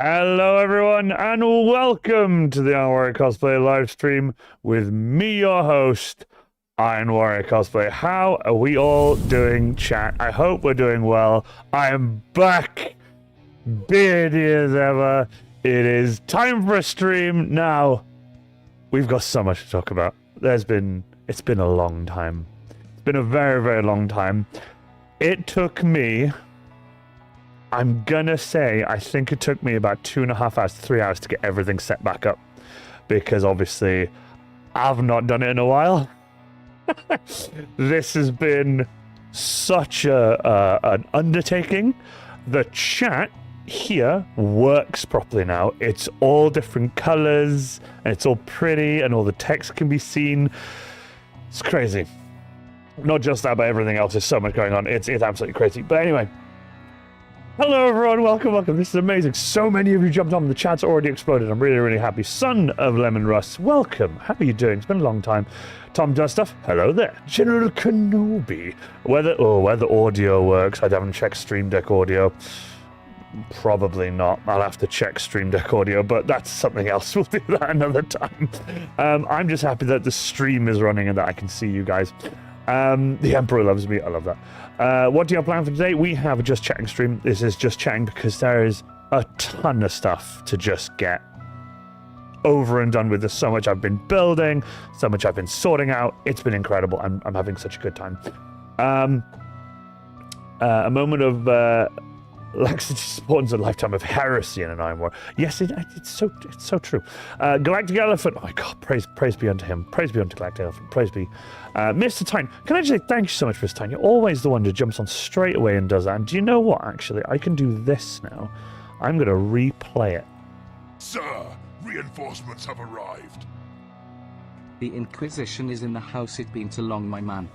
Hello everyone and welcome to the Iron Warrior Cosplay live stream with me, your host, Iron Warrior Cosplay. How are we all doing, chat? I hope we're doing well. I am back, beardy as ever. It is time for a stream. Now, we've got so much to talk about. It's been a long time. It's been a very, very long time. It took me, I'm gonna say, I think it took me about 2.5 hours, 3 hours to get everything set back up. Because obviously, I've not done it in a while. This has been such an undertaking. The chat here works properly now. It's all different colors, and it's all pretty, and all the text can be seen. It's crazy. Not just that, but everything else. There's so much going on. It's absolutely crazy. But anyway, hello everyone, welcome. This is amazing. So many of you jumped on. The chat's already exploded. I'm really, really happy. Son of Lemon Russ, welcome. How are you doing? It's been a long time. Tom does stuff. Hello there. General Kenobi. Whether audio works. I haven't checked Stream Deck audio. Probably not. I'll have to check Stream Deck audio, but that's something else. We'll do that another time. I'm just happy that the stream is running and that I can see you guys. The Emperor loves me. I love that. What do you have planned for today? We have a Just Chatting stream. This is Just Chatting because there is a ton of stuff to just get over and done with. There's so much I've been building, so much I've been sorting out. It's been incredible. I'm having such a good time. A moment of laxity spawns a lifetime of heresy in an Iron War. Yes, it's so true. Galactic Elephant. Oh my God, praise be unto him. Praise be unto Galactic Elephant. Praise be. Mr. Tyne, can I just say thank you so much, Mr. Tyne? You're always the one who jumps on straight away and does that. And do you know what, actually? I can do this now. I'm going to replay it. Sir, reinforcements have arrived. The Inquisition is in the house. It's been too long, my man.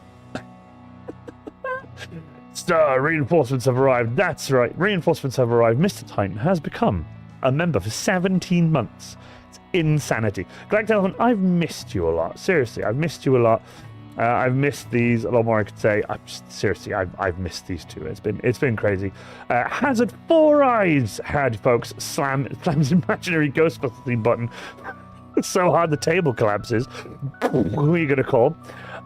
Reinforcements have arrived. That's right. Reinforcements have arrived. Mr. Titan has become a member for 17 months. It's insanity. Galactic Elephant, I've missed you a lot. Seriously, I've missed you a lot. I've missed these a lot more. I could say. I've missed these two. It's been crazy. Hazard 4 Eyes had folks slams imaginary Ghostbusters theme button. It's so hard the table collapses. Who are you gonna call?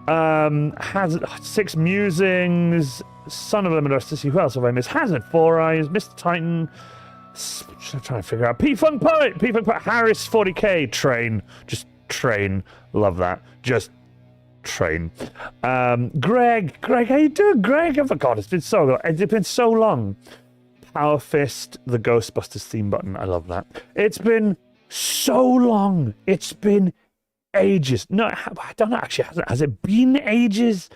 Hazard 6 Musings. Son of Lemon to see who else have I missed. Hazard 4 Eyes. Mr. Titan. I'm trying to figure out. P-Funk Poet. Harris 40k. Train. Just train. Love that. Just train. Greg, how you doing, Greg? Oh my god, it's been so long. Power Fist, the Ghostbusters theme button. I love that. It's been so long. It's been ages. No, I don't know actually. Has it been ages?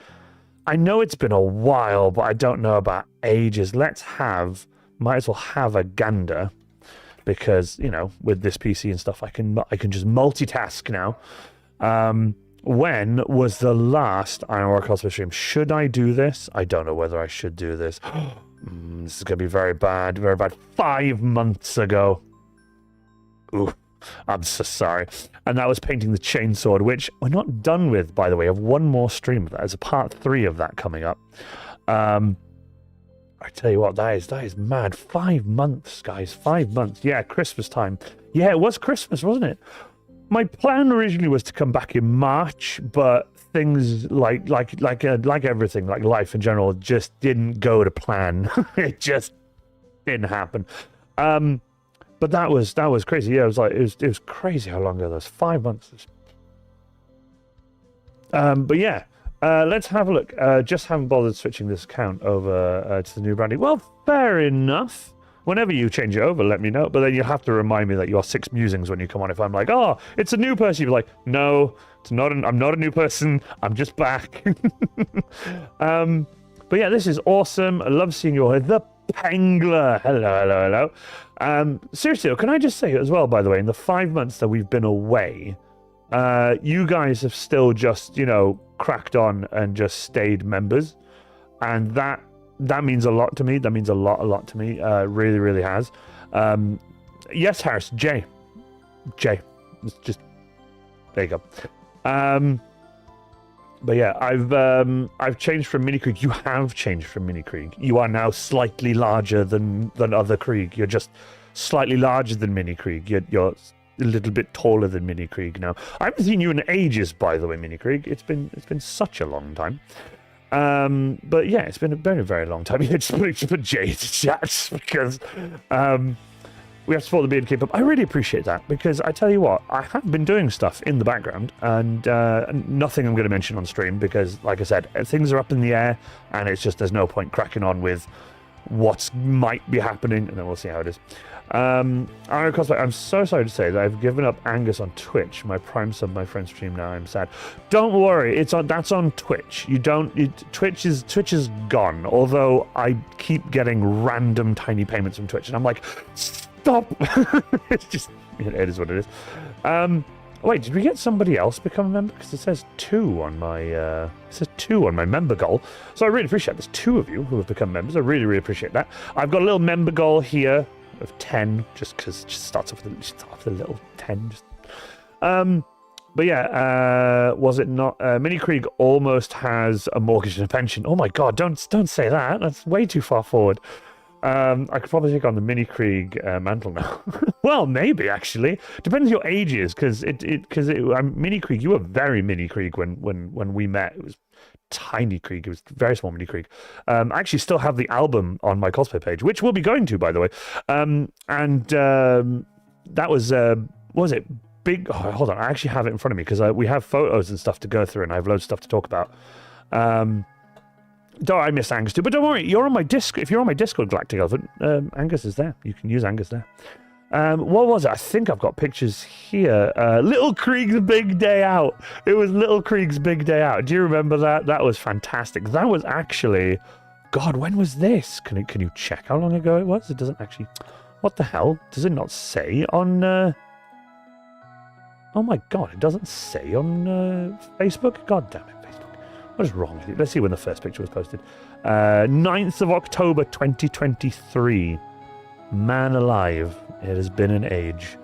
I know it's been a while, but I don't know about ages. Might as well have a gander, because with this PC and stuff, I can just multitask now. When was the last Ironware Cosplay stream? Should I do this? I don't know whether I should do this. This is going to be very bad. Very bad. 5 months ago. Ooh, I'm so sorry. And that was painting the chainsword, which we're not done with, by the way. I have one more stream of that. There's a part 3 of that coming up. I tell you what, that is mad. 5 months, guys. 5 months. Yeah, Christmas time. Yeah, it was Christmas, wasn't it? My plan originally was to come back in March, but things like everything, like life in general, just didn't go to plan. It just didn't happen. But that was crazy. Yeah, it was crazy how long ago that was. 5 months. But yeah, let's have a look. Just haven't bothered switching this account over to the new branding. Well, fair enough. Whenever you change it over, let me know. But then you'll have to remind me that you are 6 Musings when you come on. If I'm like, oh, it's a new person, you'll be like, no, it's not. I'm not a new person. I'm just back. But yeah, this is awesome. I love seeing you all here. The Pangler. Hello. Seriously, though, can I just say as well, by the way, in the 5 months that we've been away, you guys have still just, cracked on and just stayed members. And that means a lot to me. That means a lot to me. Really, really has. Yes, Harris. Jay. It's just there you go. But yeah, I've changed from Mini Krieg. You have changed from Mini Krieg. You are now slightly larger than other Krieg. You're just slightly larger than Mini Krieg. You're a little bit taller than Mini Krieg now. I haven't seen you in ages, by the way, Mini Krieg. It's been such a long time. But yeah, it's been a very, very long time. Yeah, just put Jay to chat because we have to support the beard keep up. I really appreciate that, because I tell you what, I have been doing stuff in the background, and nothing I'm going to mention on stream because, like I said, things are up in the air, and it's just there's no point cracking on with what might be happening, and then we'll see how it is. Cosplay, I'm so sorry to say that I've given up Angus on Twitch, my prime sub, my friend's stream now. I'm sad. Don't worry, that's on Twitch. Twitch is gone. Although I keep getting random tiny payments from Twitch, and I'm like, stop. It's just, it is what it is. Wait, did we get somebody else become a member? Because it says 2 on my member goal. So I really appreciate there's 2 of you who have become members. I really, really appreciate that. I've got a little member goal here of 10, just because it just starts off with a little 10. But yeah, was it not? Mini Krieg almost has a mortgage and a pension. Oh my god, don't say that. That's way too far forward. I could probably take on the Mini Krieg mantle now. Well, maybe actually. Depends your ages, because Mini Krieg. You were very Mini Krieg when we met. It was tiny Krieg. It was very small Mini Krieg. I actually still have the album on my cosplay page, which we'll be going to, by the way. That was was it big? Oh, hold on, I actually have it in front of me because we have photos and stuff to go through, and I have loads of stuff to talk about. I miss Angus too, but don't worry, you're on my Discord. If you're on my Discord, Galactic Elephant, Angus is there. You can use Angus there. What was it? I think I've got pictures here. Little Krieg's big day out. It was Little Krieg's big day out. Do you remember that? That was fantastic. That was actually, God, when was this? Can you check how long ago it was? It doesn't actually. What the hell? Does it not say on? Oh my God! It doesn't say on Facebook. God damn it, Facebook. What is wrong with you? Let's see when the first picture was posted. 9th of October 2023. Man alive. It has been an age.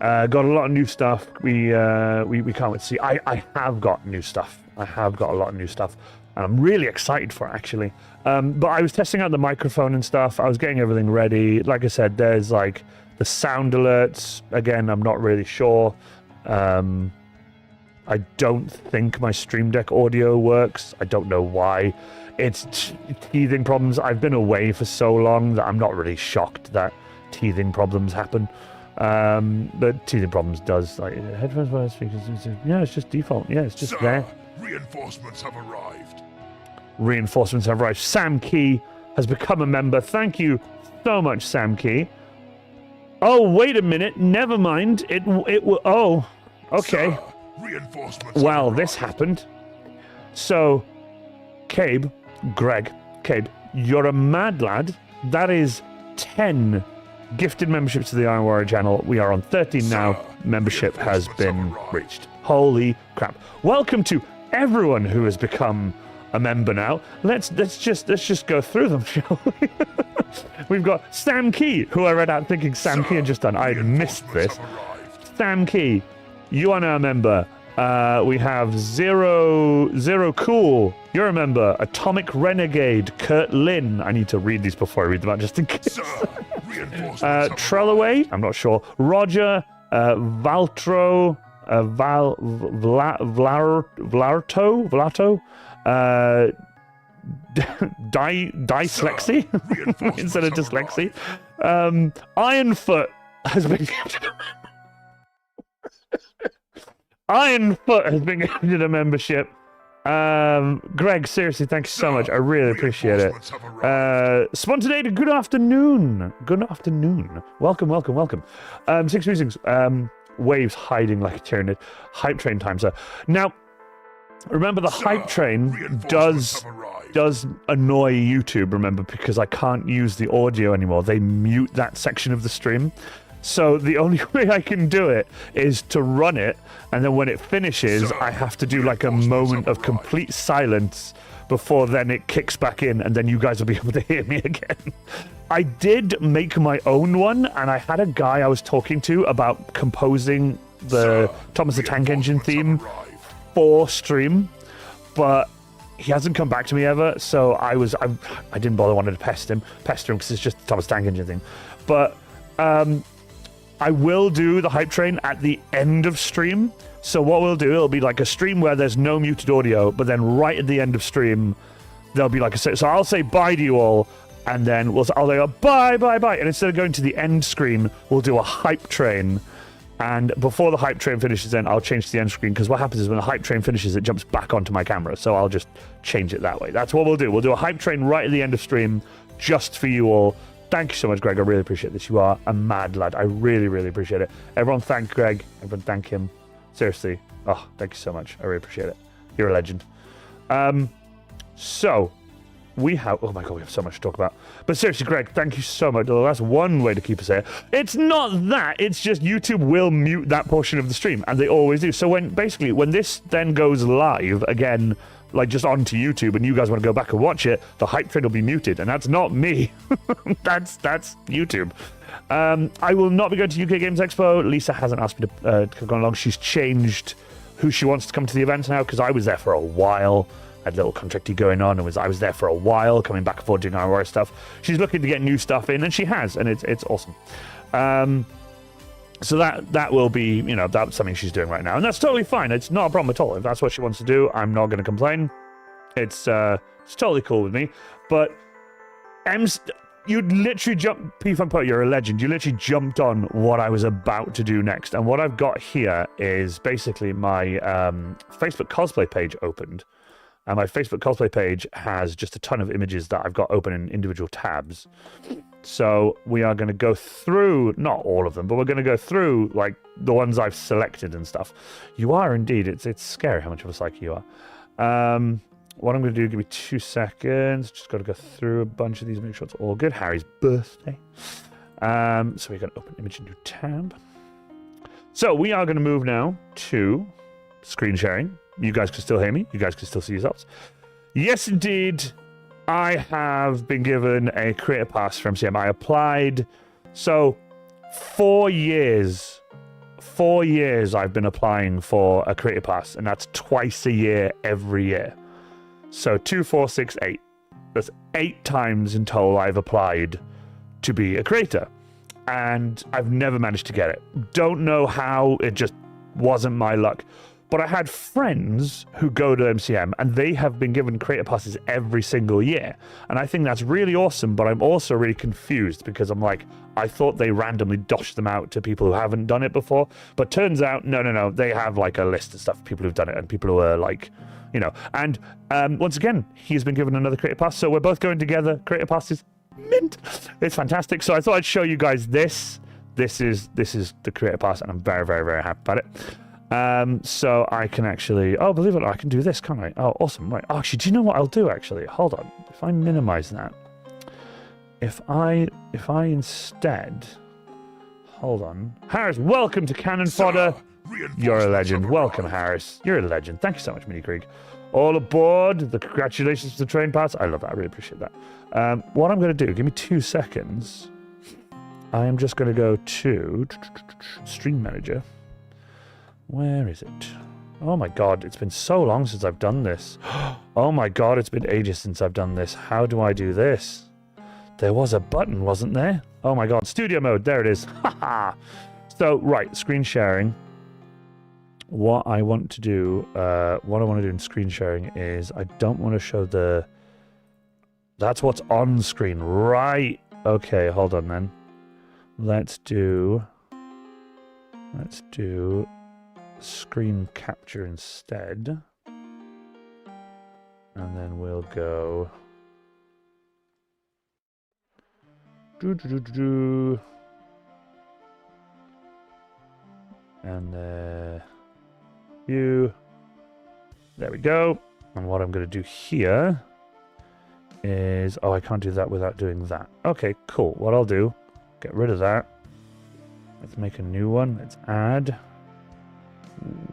Got a lot of new stuff. We can't wait to see. I have got new stuff. I have got a lot of new stuff. And I'm really excited for it, actually. But I was testing out the microphone and stuff. I was getting everything ready. Like I said, there's like the sound alerts. Again, I'm not really sure. I don't think my Stream Deck audio works. I don't know why. It's teething problems. I've been away for so long that I'm not really shocked that teething problems happen. But teething problems does, like, headphones, wireless speakers, yeah, it's just default. Yeah, it's just Sir, there. Reinforcements have arrived. Reinforcements have arrived. Sam Key has become a member. Thank you so much, Sam Key. Oh, wait a minute. Never mind. It oh, okay. Sir, reinforcements Well, have this arrived. happened. So, Cabe, you're a mad lad. That is 10 gifted memberships to the Iron Warrior channel. We are on 13 now. Sir, Membership has reinforcements been have arrived. reached. Holy crap. Welcome to everyone who has become a member now. Let's just go through them, shall we? We've got Sam Key, who I read out thinking Sam Key had just done. I missed this. Reinforcements have arrived. Sam Key, you are now a member. We have Zero Cool. You're a member. Atomic Renegade. Kurt Lynn. I need to read these before I read them out, just in case. Sir, reinforcements have arrived. Trellaway. I'm not sure. Roger. Valtro. Vlato. Dyslexy Reinforcements instead of have dyslexy. arrived. Ironfoot has been Ironfoot has been gifted a membership. Greg, seriously, thank you so much. I really appreciate it. Reinforcements have arrived. Spontaneity, good afternoon. Good afternoon. Welcome. 6 Waves hiding like a tyrannid. Hype train time, sir. Now, remember the Sir, hype train reinforcements have arrived. does annoy YouTube, remember, because I can't use the audio anymore. They mute that section of the stream. So the only way I can do it is to run it, and then when it finishes, Sir, I have to do like a reinforcements moment have of arrived. complete silence before then it kicks back in, and then you guys will be able to hear me again. I did make my own one, and I had a guy I was talking to about composing the Sir, Thomas the Tank Engine reinforcements theme have arrived. for stream, but he hasn't come back to me ever, so I didn't bother wanting to pester him because it's just the Thomas Tank Engine thing. But I will do the hype train at the end of stream. So what we'll do, it'll be like a stream where there's no muted audio, but then right at the end of stream, there'll be like a... So I'll say bye to you all, and then I'll go bye, bye, bye. And instead of going to the end screen, we'll do a hype train. And before the hype train finishes, then I'll change to the end screen, because what happens is when the hype train finishes, it jumps back onto my camera. So I'll just change it that way. That's what we'll do. We'll do a hype train right at the end of stream, just for you all. Thank you so much, Greg. I really appreciate this. You are a mad lad. I really, really appreciate it. Everyone thank Greg. Everyone thank him. Seriously. Oh, thank you so much. I really appreciate it. You're a legend. So, we have... Oh my God, we have so much to talk about. But seriously, Greg, thank you so much. Well, that's one way to keep us here. It's not that. It's just YouTube will mute that portion of the stream, and they always do. So when this then goes live again, like just onto YouTube, and you guys want to go back and watch it, the hype train will be muted, and that's not me. that's YouTube. I will not be going to UK Games Expo. Lisa hasn't asked me to go along. She's changed who she wants to come to the event now, because I was there for a while. I had a little contracty going on, and I was there for a while, coming back and forth doing our stuff. She's looking to get new stuff in, and she has, and it's awesome. So that will be, that's something she's doing right now, and that's totally fine. It's not a problem at all. If that's what she wants to do, I'm not going to complain. It's totally cool with me. But you literally P-Funk Poet, you're a legend. You literally jumped on what I was about to do next, and what I've got here is basically my Facebook cosplay page opened. And my Facebook cosplay page has just a ton of images that I've got open in individual tabs. So we are going to go through, not all of them, but we're going to go through like the ones I've selected and stuff. You are indeed. It's scary how much of a psyche you are. What I'm going to do, give me 2 seconds. Just got to go through a bunch of these, make sure it's all good. Harry's birthday. So we're going to open image new tab. So we are going to move now to screen sharing. You guys can still hear me. You guys can still see yourselves. Yes, indeed. I have been given a creator pass from MCM. I applied. So, 4 years. 4 years I've been applying for a creator pass, and that's twice a year, every year. So 2, 4, 6, 8. That's 8 times in total I've applied to be a creator, and I've never managed to get it. Don't know how, it just wasn't my luck. But I had friends who go to MCM, and they have been given creator passes every single year. And I think that's really awesome, but I'm also really confused because I'm like, I thought they randomly doshed them out to people who haven't done it before. But turns out, no. They have like a list of stuff, people who've done it, and people who are like, you know. And once again, he's been given another creator pass, so we're both going together. Creator passes, mint. It's fantastic. So I thought I'd show you guys this. This is the creator pass, and I'm very, very, very happy about it. So I can actually, oh, believe it or not, I can do this, can't I? Oh, awesome, right. Oh, actually, do you know what I'll do, actually? Hold on. If I minimize that, if I instead, hold on. Harris, welcome to Cannon Fodder. You're a legend. Welcome, Harris. You're a legend. Thank you so much, Mini Krieg. All aboard. The congratulations to the train pass. I love that. I really appreciate that. What I'm going to do, give me 2 seconds. I am just going to go to Stream Manager. Where is it? Oh my god, it's been so long since I've done this. Oh my god, it's been ages since I've done this. How do I do this? There was a button, wasn't there? Oh my god, studio mode, there it is. Haha. So, right, screen sharing. What I want to do, in screen sharing is I don't want to show the... That's what's on screen, right? Okay, hold on then. Let's do screen capture instead, and then we'll go and view. There we go. And what I'm going to do here is, oh, I can't do that without doing that. Okay, cool. What I'll do, get rid of that. Let's make a new one. Let's add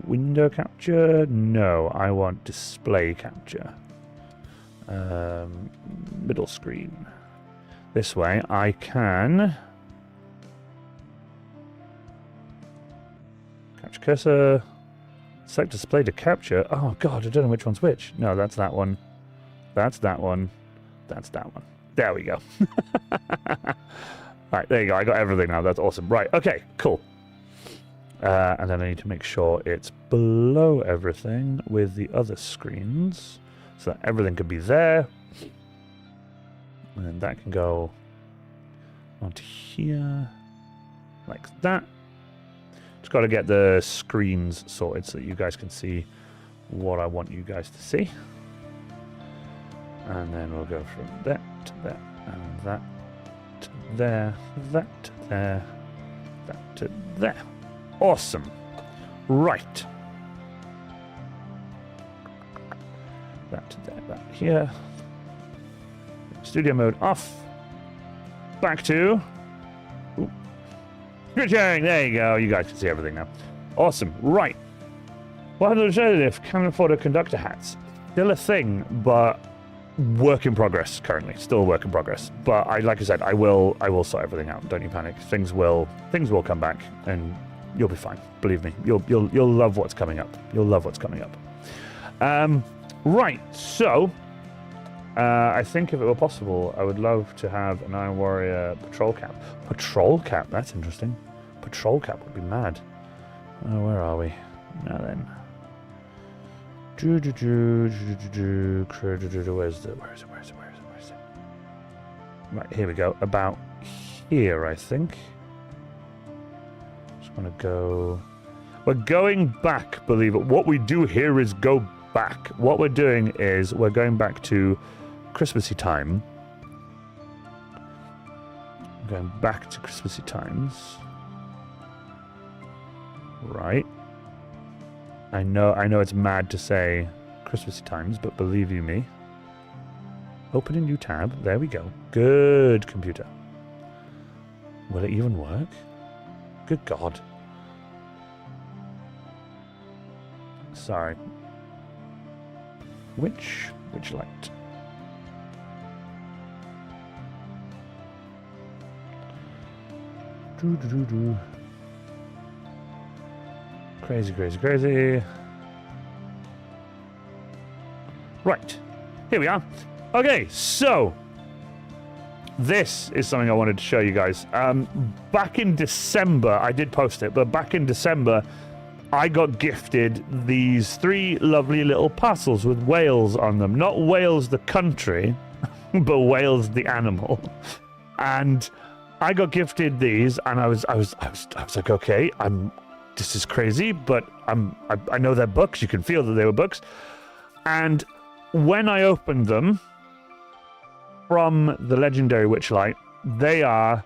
window capture. No, I want display capture. Middle screen. This way I can capture cursor, select display to capture. Oh god, I don't know which one's which. No, that's that one. That's that one. That's that one. There we go. Alright, there you go. I got everything now. That's awesome. Right, okay, cool. And then I need to make sure it's below everything with the other screens so that everything could be there. And then that can go onto here like that. Just got to get the screens sorted so that you guys can see what I want you guys to see. And then we'll go from that to that, and that to there, that to there, that to there. Awesome. Right. That to there, that here. Studio mode off. Back to... Screen sharing. There you go. You guys can see everything now. Awesome. Right. What happened to the if Cannon Fodder conductor hats? Still a thing, but work in progress currently. Still work in progress. But like I said, I will sort everything out. Don't you panic. Things will come back, and you'll be fine. Believe me. You'll love what's coming up. You'll love what's coming up. Right. So, I think if it were possible, I would love to have an Iron Warrior patrol cap. Patrol cap? That's interesting. Patrol cap would be mad. Oh, where are we? Now then. Where's it? Right, here we go. About here, I think. Just want to go... We're going back, believe it. What we do here is go back. What we're doing is we're going back to Christmassy time. I'm going back to Christmassy times. Right. I know it's mad to say Christmassy times, but believe you me. Open a new tab. There we go. Good, computer. Will it even work? Good God. Sorry. Which light? Do. Crazy, crazy, crazy. Right. Here we are. Okay, so this is something I wanted to show you guys. Back in December, I did post it, but back in December, I got gifted these 3 lovely little parcels with whales on them. Not Wales the country, but Wales the animal. And I got gifted these, and I was like, okay, this is crazy, but I know they're books. You can feel that they were books. And when I opened them from the Legendary Witchlight, they are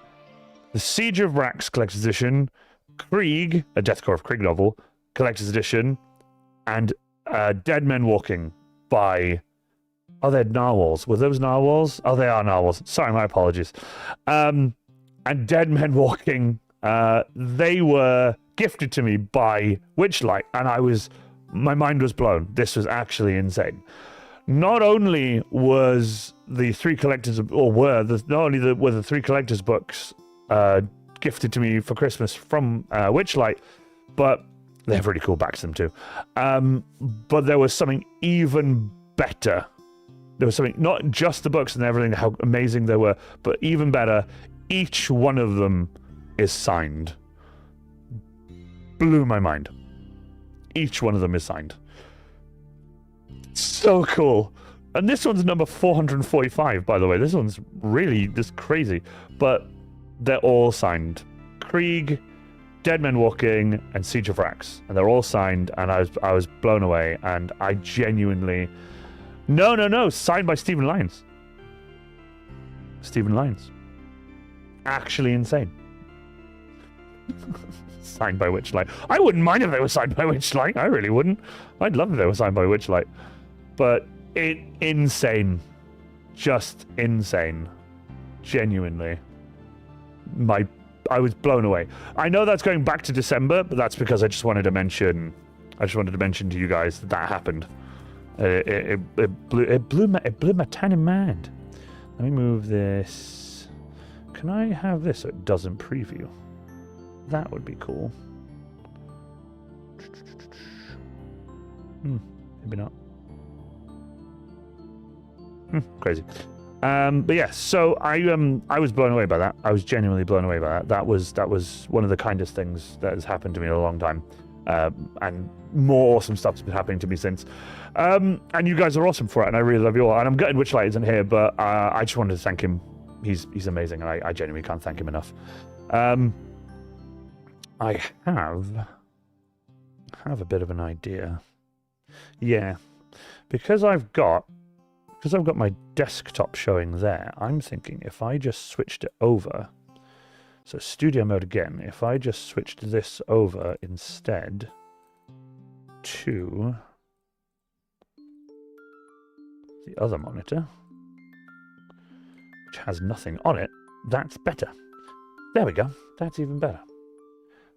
the Siege of Rax Collector's Edition, Krieg, a Deathcore of Krieg novel, Collector's Edition, and Dead Men Walking by... Oh, they're narwhals. Were those narwhals? Oh, they are narwhals. Sorry, my apologies. And Dead Men Walking, they were gifted to me by Witchlight, and my mind was blown. This was actually insane. Not only was the 3 collectors, or were the 3 collectors books gifted to me for Christmas from Witchlight, but they have really cool backs to them too. But there was something even better. There was something, not just the books and everything, how amazing they were, but even better, each one of them is signed. Blew my mind. Each one of them is signed. So cool. And this one's number 445, by the way. This one's really just crazy. But they're all signed. Krieg, Dead Men Walking, and Siege of Rax. And they're all signed, and I was blown away. And I genuinely... No. Signed by Stephen Lyons. Stephen Lyons. Actually insane. Signed by Witchlight. I wouldn't mind if they were signed by Witchlight. I really wouldn't. I'd love if they were signed by Witchlight. But insane. Just insane. Genuinely. I was blown away. I know that's going back to December, but that's because I just wanted to mention to you guys that happened. It blew my tiny mind. Let me move this. Can I have this so it doesn't preview? That would be cool. Maybe not. Crazy. But yeah, so I was blown away by that. I was genuinely blown away by that. That was one of the kindest things that has happened to me in a long time. And more awesome stuff's been happening to me since. And you guys are awesome for it, and I really love you all. And I'm gutted Witchlight isn't here, but I just wanted to thank him. He's amazing, and I genuinely can't thank him enough. I have a bit of an idea. Yeah, because I've got my desktop showing there, I'm thinking if I just switched it over, so studio mode again, if I just switched this over instead to the other monitor, which has nothing on it, that's better. There we go. That's even better.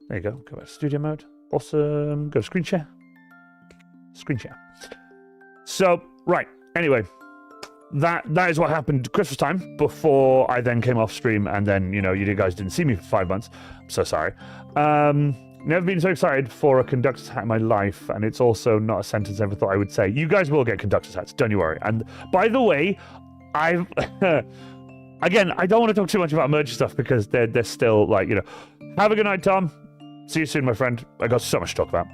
There you go. Go back to studio mode. Awesome. Go to screen share. Screen share. So, right. Anyway, that is what happened Christmas time before I then came off stream, and then, you guys didn't see me for 5 months. I'm so sorry. Never been so excited for a conductor's hat in my life, and it's also not a sentence I ever thought I would say. You guys will get conductor's hats, don't you worry. And by the way, I've... Again, I don't want to talk too much about merch stuff because they're still like, have a good night, Tom. See you soon, my friend. I got so much to talk about.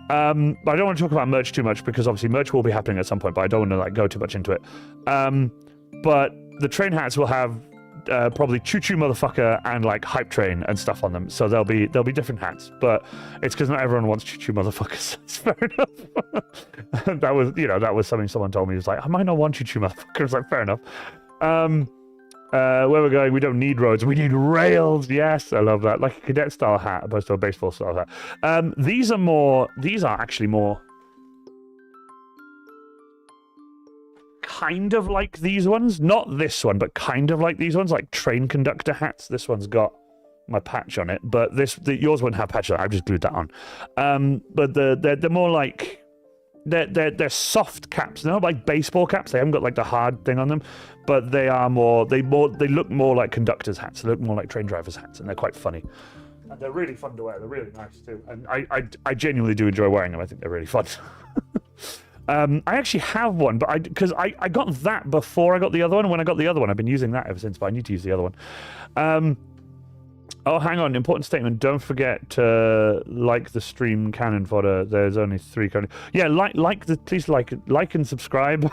But I don't want to talk about merch too much because obviously merch will be happening at some point, but I don't want to go too much into it. But the train hats will have probably Choo Choo Motherfucker and Hype Train and stuff on them. So there'll be different hats, but it's because not everyone wants Choo Choo Motherfuckers. It's fair enough. that was something someone told me. It was like, I might not want Choo Choo Motherfucker. It's like, fair enough. Where we're going, we don't need roads, we need rails. Yes, I love that. Like a cadet style hat opposed to a baseball style hat. These are actually more kind of like these ones. Not this one, but kind of like these ones, like train conductor hats. This one's got my patch on it, but yours wouldn't have patch on it. I've just glued that on. But they're more like they're soft caps. They're not like baseball caps. They haven't got like the hard thing on them, but they look more like conductors' hats. They look more like train drivers' hats, and they're quite funny. And they're really fun to wear. They're really nice too. And I genuinely do enjoy wearing them. I think they're really fun. I actually have one, but because I got that before I got the other one. When I got the other one, I've been using that ever since, but I need to use the other one. Oh, hang on. Important statement. Don't forget to like the stream cannon fodder. There's only 3 currently. Yeah, please like and subscribe.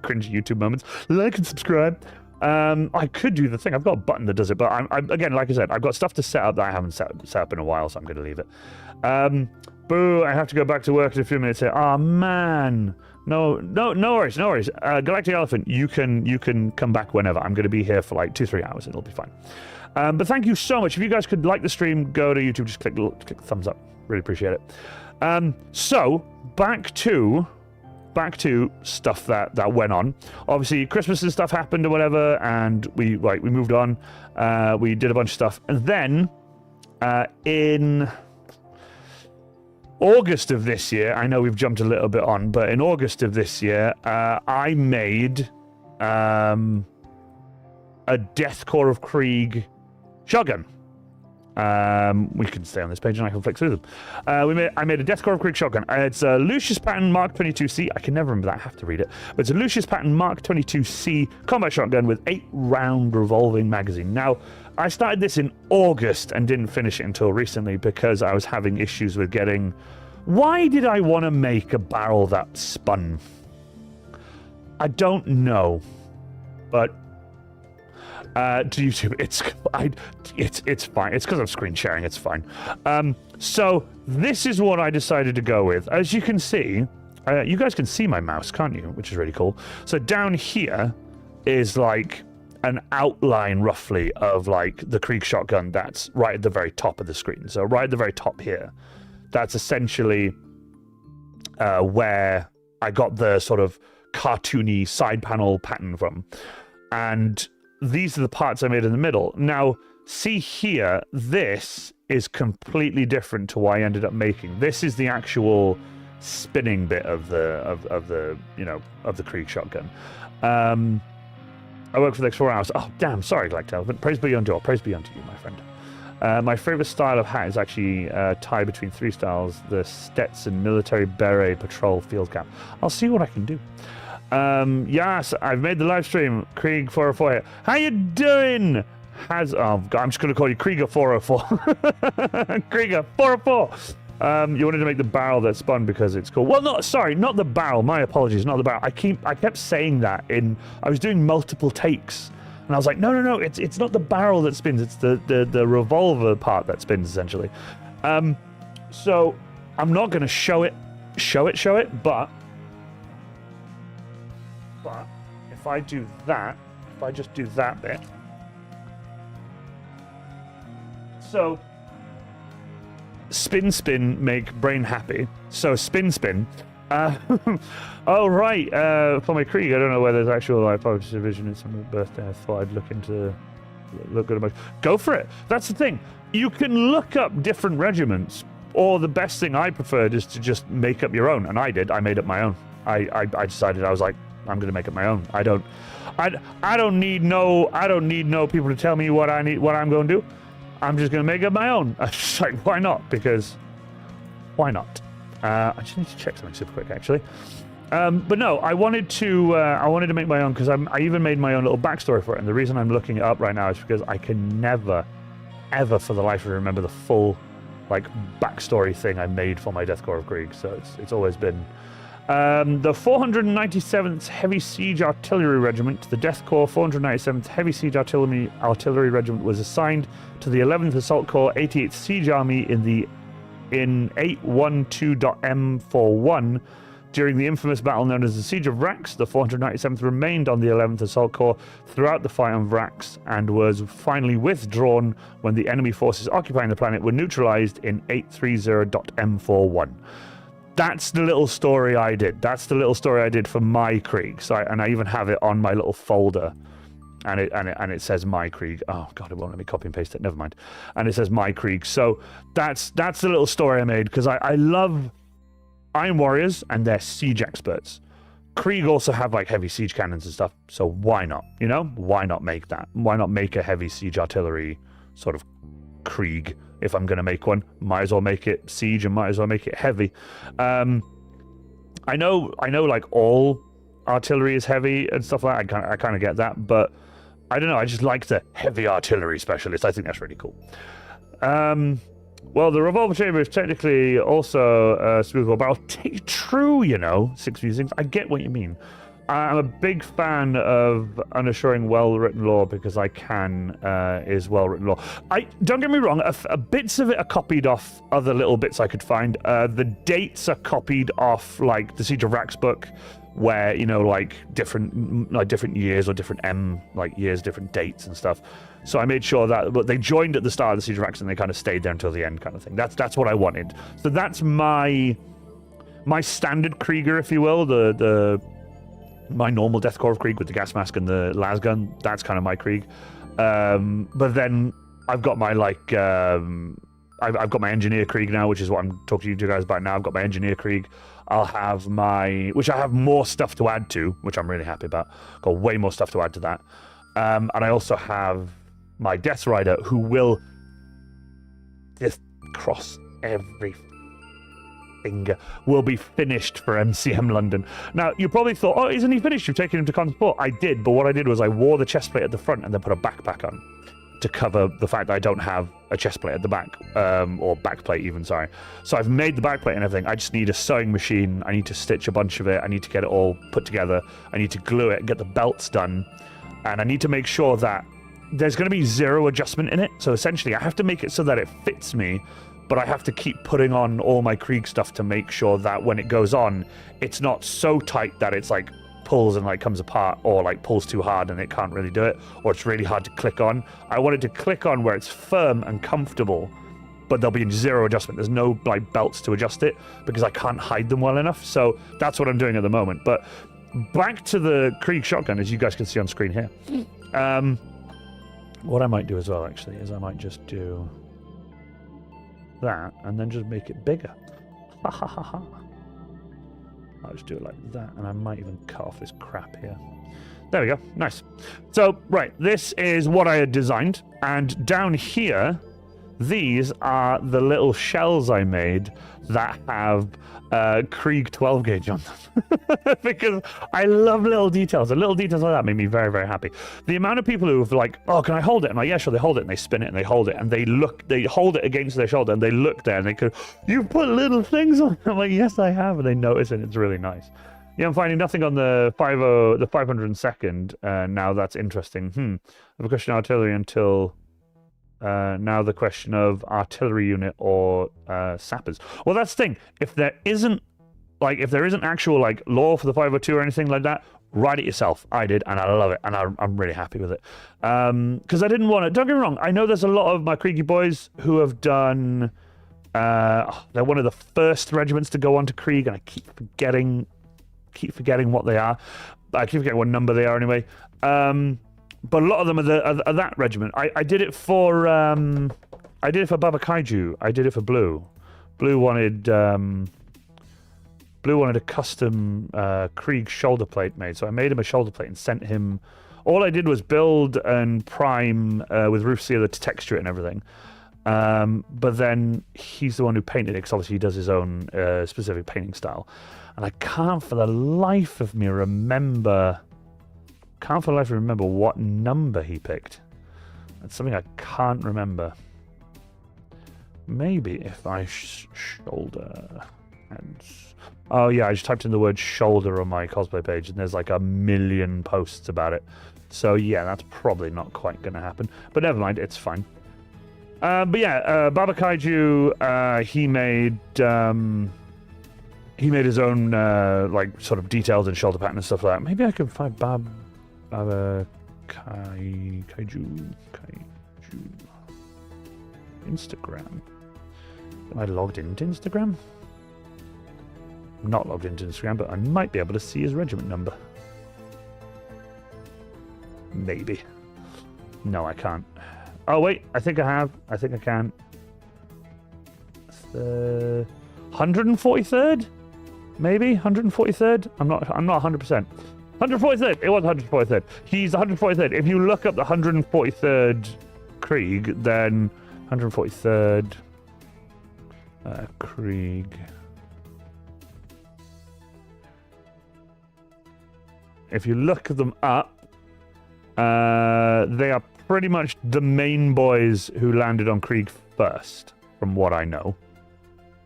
Cringe YouTube moments. Like and subscribe. I could do the thing. I've got a button that does it, but I'm again, like I said, I've got stuff to set up that I haven't set up in a while, so I'm going to leave it. Boo, I have to go back to work in a few minutes here. Oh, man. No worries. Galactic Elephant, you can come back whenever. I'm going to be here for like 2-3 hours, and it'll be fine. But thank you so much. If you guys could like the stream, go to YouTube, just click the thumbs up. Really appreciate it. So, back to stuff that went on. Obviously, Christmas and stuff happened or whatever, and we moved on. We did a bunch of stuff, and then in August of this year, I know we've jumped a little bit on, but in August of this year, I made a Deathcore of Krieg shotgun. We can stay on this page and I can flick through them. I made a Deathcore of Krieg shotgun. It's a Lucius Patton Mark 22C. I can never remember that. I have to read it. But it's a Lucius Patton Mark 22C combat shotgun with 8-round revolving magazine. Now, I started this in August and didn't finish it until recently because I was having issues with getting... Why did I want to make a barrel that spun? I don't know. But... to YouTube, it's fine. It's because I'm screen sharing. It's fine. So this is what I decided to go with. As you can see, you guys can see my mouse, can't you? Which is really cool. So down here is like an outline, roughly, of like the Krieg shotgun that's right at the very top of the screen. So right at the very top here, that's essentially where I got the sort of cartoony side panel pattern from, and these are the parts I made in the middle. Now, see here, this is completely different to what I ended up making. This is the actual spinning bit of the Krieg shotgun. I worked for the next 4 hours. Oh, damn, sorry, Galactic Elephant. Praise be unto you. Praise be unto you, my friend. My favorite style of hat is actually tied between 3 styles: the Stetson military beret patrol field cap. I'll see what I can do. Yes, I've made the live stream. Krieg 404 here. How you doing? I'm just going to call you Krieger 404. Krieger 404. You wanted to make the barrel that spun because it's cool. Well, not the barrel. My apologies, not the barrel. I kept saying that I was doing multiple takes, and I was like, no, it's not the barrel that spins. It's the revolver part that spins essentially. So I'm not going to show it, but if I do that, if I just do that bit, so spin, make brain happy. So spin. Oh, right. For my Krieg, I don't know whether there's actual published division in some birthday. I thought I'd look good at my... Go for it. That's the thing. You can look up different regiments, or the best thing I preferred is to just make up your own. And I did. I made up my own. I decided, I was like, I'm going to make up my own. I don't need no people to tell me what I'm going to do. I'm just going to make up my own. I was just like, why not? Because why not? I just need to check something super quick, actually. But no, I wanted to make my own because I even made my own little backstory for it. And the reason I'm looking it up right now is because I can never, ever for the life of me remember the full like backstory thing I made for my Deathcore of Krieg. So it's always been the 497th Heavy Siege Artillery Regiment, the Death Corps 497th Heavy Siege Artillery Regiment, was assigned to the 11th Assault Corps 88th Siege Army in 812.M41. During the infamous battle known as the Siege of Vrax, the 497th remained on the 11th Assault Corps throughout the fight on Vrax and was finally withdrawn when the enemy forces occupying the planet were neutralized in 830.M41. That's the little story I did. That's the little story I did for my Krieg. So I even have it on my little folder, and it says my Krieg. Oh god, it won't let me copy and paste it. Never mind. And it says my Krieg. So that's the little story I made because I love Iron Warriors, and they're siege experts. Krieg also have like heavy siege cannons and stuff, so why not? You know, why not make that? Why not make a heavy siege artillery sort of Krieg? If I'm going to make one, might as well make it siege and might as well make it heavy. I know, like all artillery is heavy and stuff like that. I kind of get that, but I don't know. I just like the heavy artillery specialist. I think that's really cool. Well, the revolver chamber is technically also spookable, but true, you know, 6 musings. I get what you mean. I'm a big fan of unassuring well-written lore because I can is well-written lore. Don't get me wrong, bits of it are copied off other little bits I could find. The dates are copied off like the Siege of Rax book, where you know like different years or different years, different dates and stuff. So I made sure that, but they joined at the start of the Siege of Rax and they kind of stayed there until the end, kind of thing. That's what I wanted. So that's my standard Krieger, if you will, my normal Deathcore of Krieg with the gas mask and the las gun. That's kind of my Krieg. But then I've got my I've got my engineer Krieg now, which is what I'm talking to you guys about now. I've got my engineer Krieg. I'll have which I have more stuff to add to, which I'm really happy about. Got way more stuff to add to that. And I also have my Death Rider, who will just cross every finger, will be finished for MCM London. Now, you probably thought, oh, isn't he finished? You've taken him to Consport. I did, but what I did was I wore the chest plate at the front and then put a backpack on to cover the fact that I don't have a chest plate at the back, or back plate even, sorry. So I've made the back plate and everything. I just need a sewing machine. I need to stitch a bunch of it. I need to get it all put together. I need to glue it and get the belts done. And I need to make sure that there's going to be zero adjustment in it. So essentially, I have to make it so that it fits me, but I have to keep putting on all my Krieg stuff to make sure that when it goes on, it's not so tight that it's like pulls and like comes apart, or like pulls too hard and it can't really do it, or it's really hard to click on. I want it to click on where it's firm and comfortable, but there'll be zero adjustment. There's no like belts to adjust it because I can't hide them well enough. So that's what I'm doing at the moment. But back to the Krieg shotgun, as you guys can see on screen here. What I might do as well, actually, is I might just do that and then just make it bigger. Ha ha ha ha. I'll just do it like that, and I might even cut off this crap here. There we go. Nice. So, right, this is what I had designed, and down here, these are the little shells I made that have Krieg 12 gauge on them. Because I love little details, and little details like that make me very, very happy. The amount of people who have like, oh, can I hold it? I'm like, yeah, sure, they hold it, and they spin it, and they hold it, and they hold it against their shoulder, and they look there, and they go, you put little things on it. I'm like, yes, I have, and they notice, and it's really nice. Yeah, I'm finding nothing on the 502nd. Now that's interesting. I've a question artillery until... now the question of artillery unit or sappers. Well, that's the thing. If there isn't actual like lore for the 502 or anything like that, write it yourself. I did, and I love it, and I'm really happy with it. Because I didn't want to. Don't get me wrong. I know there's a lot of my Kriegy boys who have done. They're one of the first regiments to go on to Krieg, and I keep forgetting what they are. I keep forgetting what number they are anyway. But a lot of them are that regiment. I did it for Baba Kaiju. I did it for Blue. Blue wanted a custom Krieg shoulder plate made, so I made him a shoulder plate and sent him. All I did was build and prime with roof sealer to texture it and everything. But then he's the one who painted it, because obviously he does his own specific painting style. And I can't for the life of me remember what number he picked. That's something I can't remember. Maybe if I shoulder and... Oh yeah, I just typed in the word shoulder on my cosplay page, and there's like 1 million posts about it. So yeah, that's probably not quite going to happen. But never mind, it's fine. But yeah, Baba Kaiju, he made his own like sort of details and shoulder pattern and stuff like that. Maybe I can find Baba Kaiju Instagram. Am I logged into Instagram? I'm not logged into Instagram, but I might be able to see his regiment number. Maybe. No, I can't. Oh wait, I think I have. I think I can. It's the 143rd? maybe 143rd. I'm not 100%. 143rd. It was 143rd. He's 143rd. If you look up the 143rd Krieg, then 143rd Krieg. If you look them up, they are pretty much the main boys who landed on Krieg first, from what I know.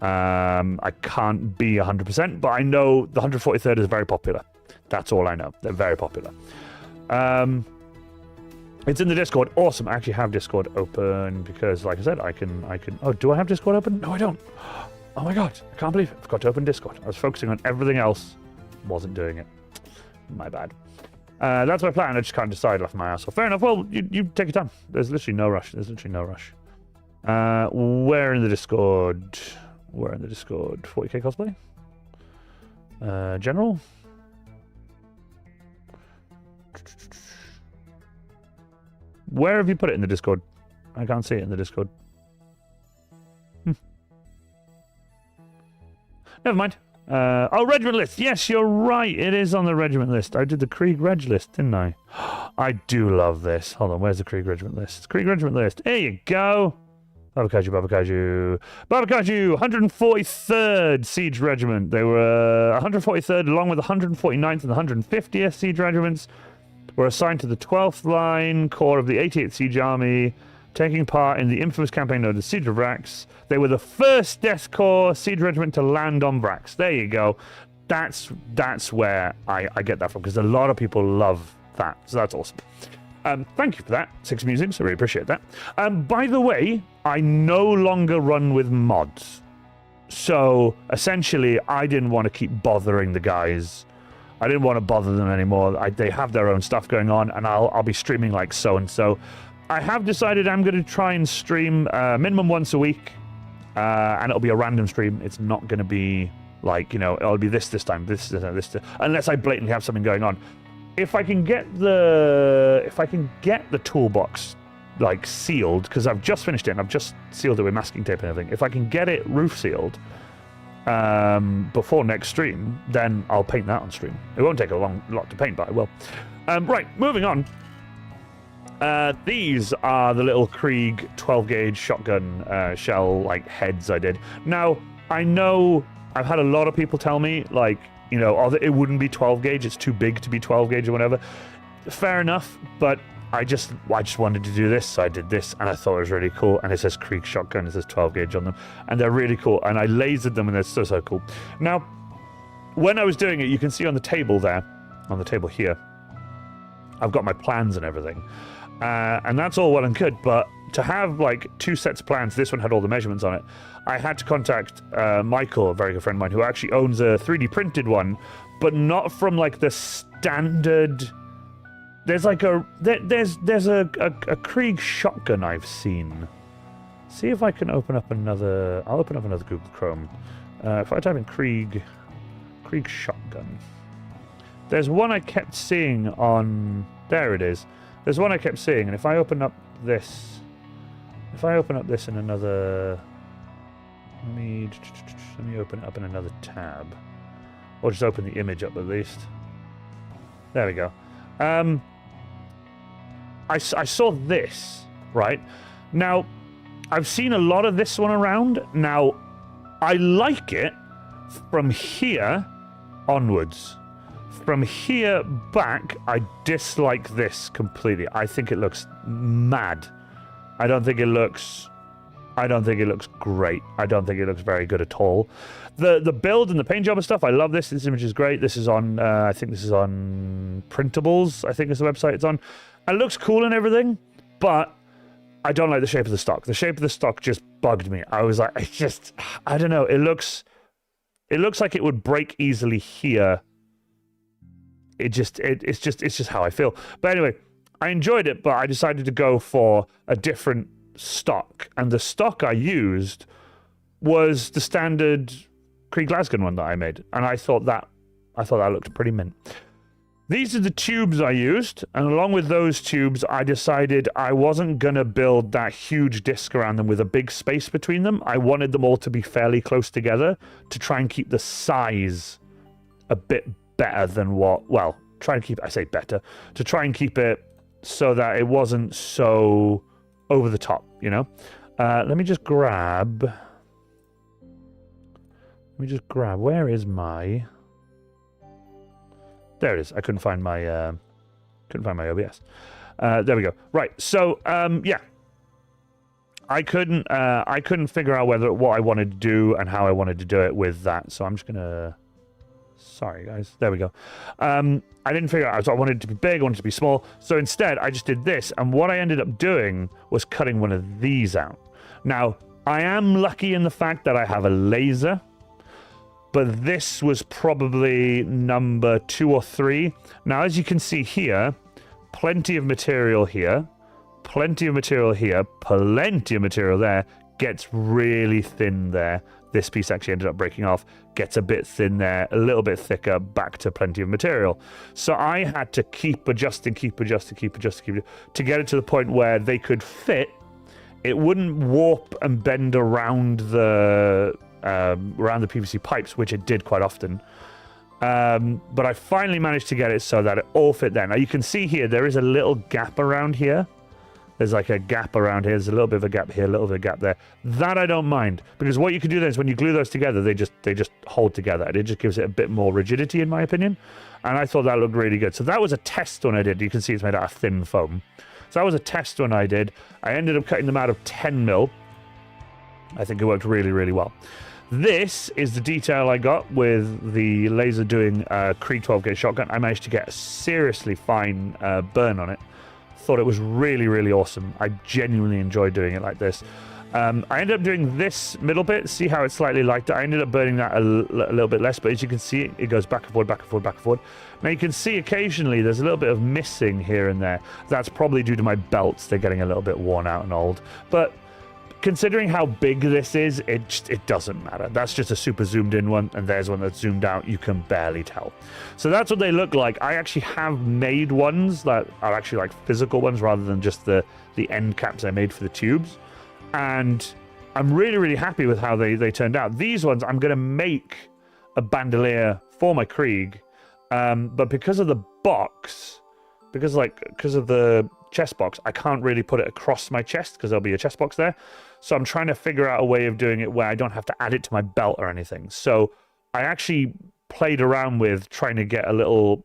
I can't be 100%, but I know the 143rd is very popular. That's all I know. They're very popular. It's in the Discord. Awesome. I actually have Discord open because, like I said, I can. Oh, do I have Discord open? No, I don't. Oh my god! I can't believe it. I forgot to open Discord. I was focusing on everything else. Wasn't doing it. My bad. That's my plan. I just can't decide off my ass. So fair enough. Well, you take your time. There's literally no rush. Where in the Discord? 40k cosplay? General? Where have you put it in the Discord? I can't see it in the Discord. Never mind. Oh, regiment list. Yes, you're right. It is on the regiment list. I did the Krieg Reg list, didn't I? I do love this. Hold on. Where's the Krieg Regiment list? Krieg Regiment list. There you go. Babakaju. 143rd Siege Regiment. They were 143rd along with the 149th and the 150th Siege Regiments were assigned to the 12th Line Corps of the 88th Siege Army, taking part in the infamous campaign known as Siege of Vrax. They were the first Death Corps Siege Regiment to land on Vrax. There you go. That's where I get that from, because a lot of people love that. So that's awesome. Thank you for that, Six Musings. I really appreciate that. By the way, I no longer run with mods. So essentially, I didn't want to keep bothering the guys. I didn't want to bother them anymore. They have their own stuff going on, and I'll be streaming like so-and-so. I have decided I'm going to try and stream minimum once a week, and it'll be a random stream. It's not going to be like, you know, it'll be this time, this, unless I blatantly have something going on. If I can get the toolbox like sealed, because I've just finished it and I've just sealed it with masking tape and everything. If I can get it roof sealed before next stream, then I'll paint that on stream. It won't take a lot to paint, but I will. Right, moving on. These are the little Krieg 12 gauge shotgun shell like heads I did. Now, I know I've had a lot of people tell me, like, you know, oh, it wouldn't be 12 gauge, it's too big to be 12 gauge or whatever. Fair enough, but I just wanted to do this, so I did this, and I thought it was really cool. And it says Krieg shotgun, it says 12 gauge on them, and they're really cool. And I lasered them, and they're so cool. Now, when I was doing it, you can see on the table there, on the table here, I've got my plans and everything. And that's all well and good, but to have like two sets of plans, this one had all the measurements on it, I had to contact Michael, a very good friend of mine, who actually owns a 3D printed one, but not from like the standard. There's like there's a Krieg shotgun I've seen. See if I can open up another. I'll open up another Google Chrome. If I type in Krieg shotgun, there's one I kept seeing on. There it is. There's one I kept seeing, and if I open up this in another, let me open it up in another tab, or just open the image up at least. There we go. I saw this, right? Now, I've seen a lot of this one around. Now, I like it from here onwards. From here back, I dislike this completely. I think it looks mad. I don't think it looks great. I don't think it looks very good at all. The build and the paint job and stuff, I love this. This image is great. This is on, I think this is on Printables, I think is the website it's on. It looks cool and everything, but I don't like the shape of the stock. The shape of the stock just bugged me. I was like, I don't know. It looks like it would break easily here. It's just how I feel. But anyway, I enjoyed it, but I decided to go for a different stock, and the stock I used was the standard Krieg Glasgow one that I made, and I thought that looked pretty mint. These are the tubes I used, and along with those tubes, I decided I wasn't gonna build that huge disc around them with a big space between them. I wanted them all to be fairly close together to try and keep the size a bit better than what, well, try and keep, I say better, to try and keep it so that it wasn't so over the top, you know? Let me just grab, where is my, there it is. I couldn't find my OBS. There we go. Right, so, yeah. I couldn't figure out what I wanted to do and how I wanted to do it with that, so I'm just gonna, sorry guys, there we go. I didn't figure out, so I wanted it to be big, I wanted it to be small, so instead I just did this, and what I ended up doing was cutting one of these out. Now, I am lucky in the fact that I have a laser, but this was probably number 2 or 3. Now, as you can see here, plenty of material here, plenty of material here, plenty of material there, gets really thin there. This piece actually ended up breaking off, gets a bit thin there, a little bit thicker, back to plenty of material. So I had to keep adjusting, to get it to the point where they could fit. It wouldn't warp and bend around the PVC pipes, which it did quite often. But I finally managed to get it so that it all fit there. Now you can see here, there is a little gap around here. There's like a gap around here. There's a little bit of a gap here, a little bit of a gap there. That I don't mind, because what you can do then is when you glue those together, they just hold together. And it just gives it a bit more rigidity, in my opinion. And I thought that looked really good. So that was a test one I did. You can see it's made out of thin foam. So that was a test one I did. I ended up cutting them out of 10 mil. I think it worked really, really well. This is the detail I got with the laser doing Krieg 12 gauge shotgun. I managed to get a seriously fine burn on it. Thought it was really, really awesome. I genuinely enjoyed doing it like this. I ended up doing this middle bit. See how it's slightly lighter? I ended up burning that a little bit less, but as you can see, it goes back and forward, back and forward, back and forward. Now you can see occasionally there's a little bit of missing here and there. That's probably due to my belts. They're getting a little bit worn out and old. But considering how big this is, it doesn't matter. That's just a super zoomed in one, and there's one that's zoomed out. You can barely tell. So that's what they look like. I actually have made ones that are actually like physical ones rather than just the end caps I made for the tubes. And I'm really, really happy with how they turned out. These ones, I'm going to make a bandolier for my Krieg. But because of the box, because of the chest box, I can't really put it across my chest because there'll be a chest box there. So I'm trying to figure out a way of doing it where I don't have to add it to my belt or anything. So I actually played around with trying to get a little,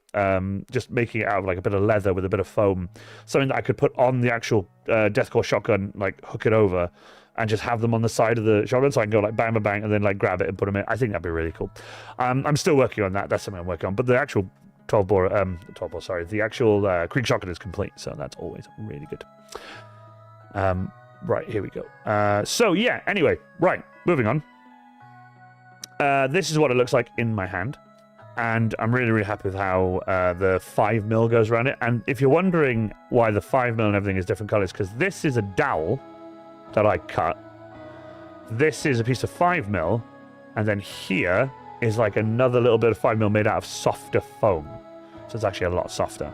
just making it out of like a bit of leather with a bit of foam, something that I could put on the actual deathcore shotgun, like hook it over and just have them on the side of the shotgun so I can go like bang, bang, bang, and then like grab it and put them in. I think that'd be really cool. I'm still working on that. That's something I'm working on. But the actual 12 bore, the actual Krieg shotgun is complete, so that's always really good. Right, here we go. So yeah, anyway, right, moving on. This is what it looks like in my hand, and I'm really, really happy with how the 5mm goes around it. And if you're wondering why the 5mm and everything is different colors, because this is a dowel that I cut. This is a piece of 5mm, and then here is like another little bit of 5mm made out of softer foam. So it's actually a lot softer.